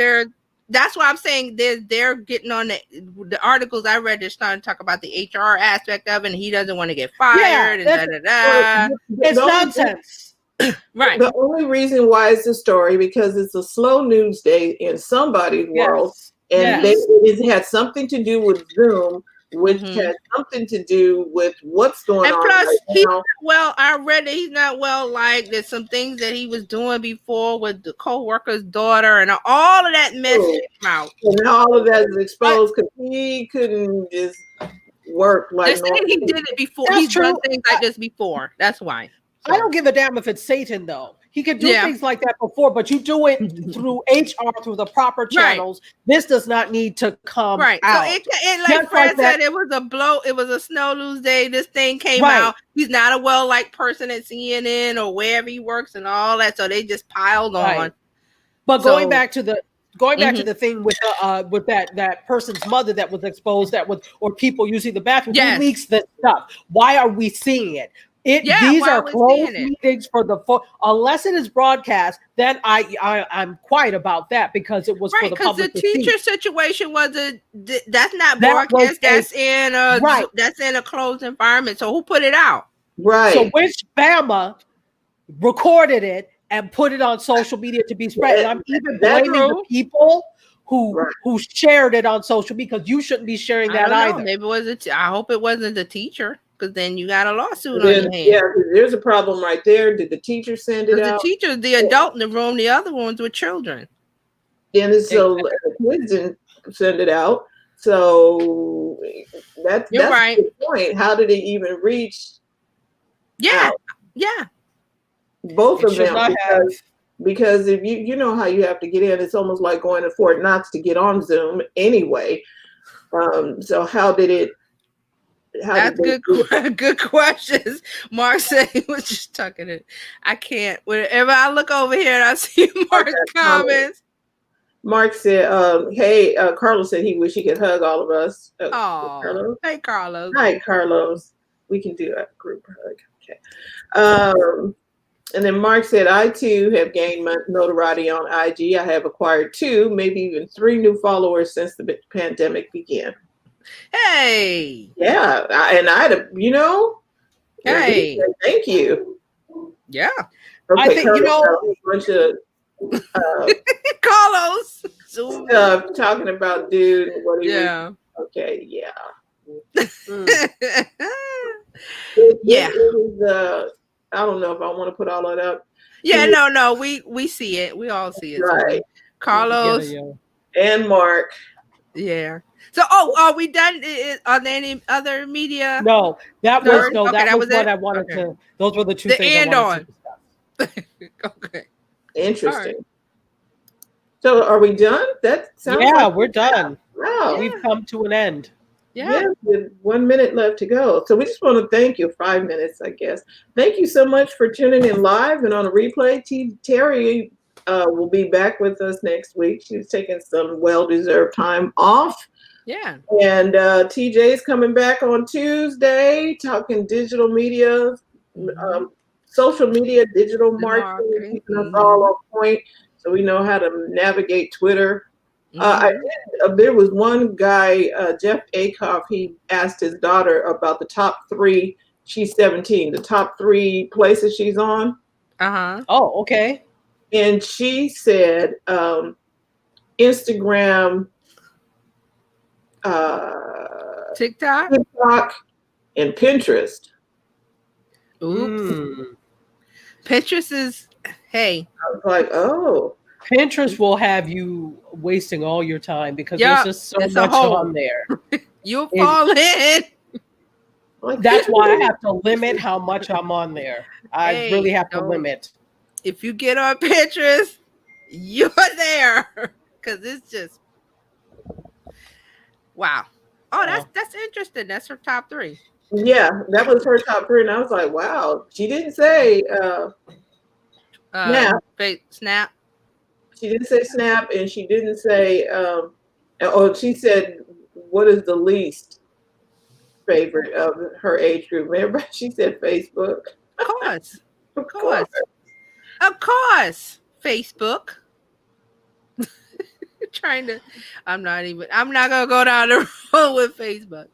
that's why I'm saying they're getting on the articles I read. They're starting to talk about the HR aspect of it, and he doesn't want to get fired. It's nonsense. Right. The only reason why it's a story because it's a slow news day in somebody's world, and it had something to do with Zoom, which had something to do with what's going on. And plus, right he's now. not well. I read that he's not well. Like there's some things that he was doing before with the co-worker's daughter, and all of that mess came out. And all of that is exposed because he couldn't just work like. They're saying he did it before. He's done things like this before. That's why. So. I don't give a damn if it's Satan, though. He could do things like that before, but you do it through HR, through the proper channels. Right. This does not need to come out. So like Fred said, it was a blow. It was a snow news day. This thing came out. He's not a well-liked person at CNN or wherever he works and all that. So they just piled on. But going back to the thing with that person's mother that was exposed, or people using the bathroom, who leaks this stuff? Why are we seeing it? These are closed meetings unless it is broadcast. Then I'm quiet about that because it was for the public to see. Because the teacher situation that's not broadcast. That's in a closed environment. So who put it out? Right. So which Bama recorded it and put it on social media to be spread? And I'm even blaming the people who shared it on social media because you shouldn't be sharing that either. Maybe it was I hope it wasn't the teacher. Because then you got a lawsuit on your hands. Yeah, there's a problem right there. Did the teacher send it out? The teacher's the adult in the room. The other ones were children. And so the kids didn't send it out. So that's right. The point. How did it even reach? Yeah, both of them. Because if you know how you have to get in, it's almost like going to Fort Knox to get on Zoom anyway. So how did it? That's good questions. Mark said he was just tucking it. I can't. Whenever I look over here and I see Mark's comments. Mark said, hey, Carlos said he wish he could hug all of us. Oh, hey, Carlos. Hi, Carlos. We can do a group hug. Okay. And then Mark said, I too have gained notoriety on IG. I have acquired 2, maybe even 3 new followers since the pandemic began. Hey. Yeah. And Hey, Thank you. yeah. Okay, I think, Carlos you know- got a whole bunch of Carlos. Zoom. stuff talking about dude and what he was. Yeah. Okay, yeah. Mm. Yeah. It was, I don't know if I want to put all that up. Yeah, no, we see it. We all see it. Right. Carlos. And Mark. Yeah. So, are we done? Are there any other media? No, that Third? was Okay, that was what it? I wanted Okay. to. Those were the two The things end I wanted to discuss. Okay. Interesting. All So are we done? That sounds Yeah, like we're done. wow. We've come to an end. Yeah. With 1 minute left to go. So we just want to thank you. 5 minutes, I guess. Thank you so much for tuning in live and on a replay. Terry will be back with us next week. She's taking some well-deserved time off. Yeah. And TJ's coming back on Tuesday talking digital media, social media, digital marketing, keeping us all on point so we know how to navigate Twitter. There was one guy, Jeff Akoff, he asked his daughter about the top 3. She's 17, the top 3 places she's on. Oh, okay. And she said Instagram, TikTok, and Pinterest. Pinterest is, hey. I was like, oh. Pinterest will have you wasting all your time because there's just so much on there. You'll fall in. That's why I have to limit how much I'm on there. I really have to limit. If you get on Pinterest, you're there because it's just wow. Oh, that's interesting. That's her top 3. Yeah, that was her top 3, and I was like, wow. She didn't say Snap. She didn't say Snap, and she didn't say. She said, "What is the least favorite of her age group?" Remember, she said Facebook. Of course, Facebook. I'm not gonna go down the road with Facebook.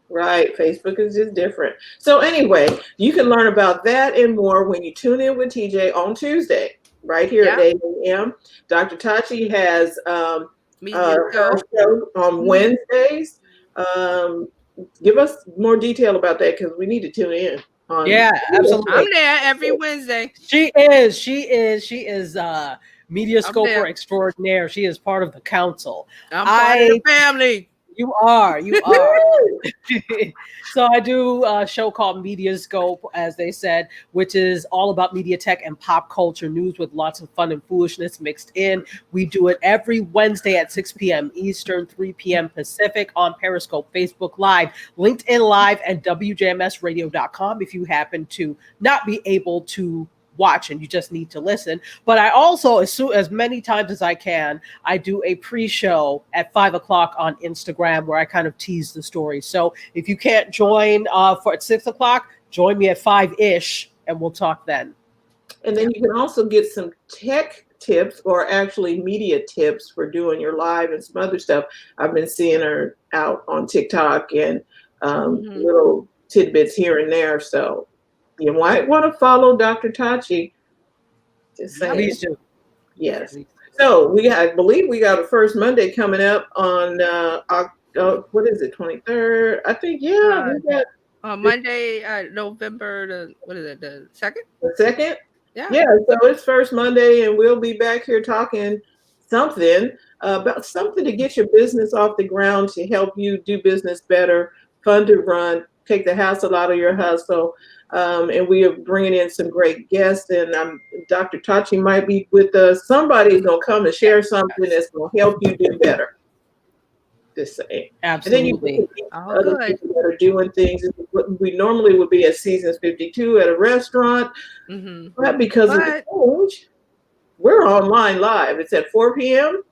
Right, Facebook is just different. So anyway, you can learn about that and more when you tune in with TJ on Tuesday, right here at 8 a.m. Dr. Tachi has her show on Wednesdays. Give us more detail about that because we need to tune in. Absolutely. I'm there every Wednesday. She is Media Scoper extraordinaire. She is part of the council. I'm part of the family. You are. So I do a show called Media Scope, as they said, which is all about media tech and pop culture news with lots of fun and foolishness mixed in. We do it every Wednesday at 6 p.m. Eastern, 3 p.m. Pacific on Periscope, Facebook Live, LinkedIn Live, and WJMSradio.com if you happen to not be able to watch and you just need to listen. But I also, as many times as I can, I do a pre-show at 5:00 on Instagram where I kind of tease the story. So if you can't join at 6:00, join me at 5-ish and we'll talk then. And then you can also get some tech tips or actually media tips for doing your live and some other stuff. I've been seeing her out on TikTok and little tidbits here and there. So you might want to follow Dr. Tachi. Just saying. Please do. Yes. So I believe we got a first Monday coming up on what is it, 23rd? I think we got Monday, November the 2nd? The 2nd? Yeah. So it's first Monday, and we'll be back here talking something about something to get your business off the ground, to help you do business better, fun to run, take the hassle out of your hustle. And we are bringing in some great guests, and Dr. Tachi might be with us. Somebody's going to come and share something that's going to help you do better. Just saying. Absolutely. And then you can other people that are doing things. We normally would be at Seasons 52 at a restaurant, but because of the change, we're online live. It's at 4 p.m.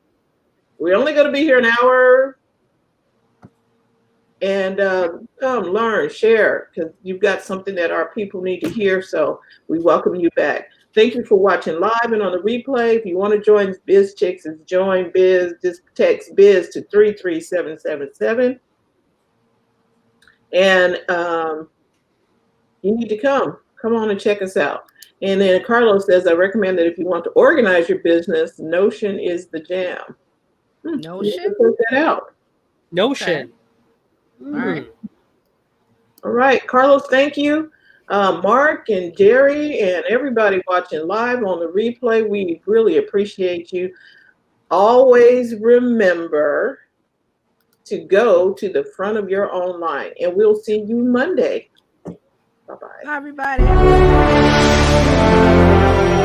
We're only going to be here an hour. And come learn, share, because you've got something that our people need to hear. So we welcome you back. Thank you for watching live and on the replay. If you want to join Biz Chicks, it's join Biz. Just text Biz to 33777. And you need to come on and check us out. And then Carlos says, I recommend that if you want to organize your business, Notion is the jam. Notion? Check that out. Notion. All right. All right, Carlos, thank you. Mark and Jerry and everybody watching live on the replay, we really appreciate you. Always remember to go to the front of your own line, and we'll see you Monday. Bye-bye. Bye, everybody.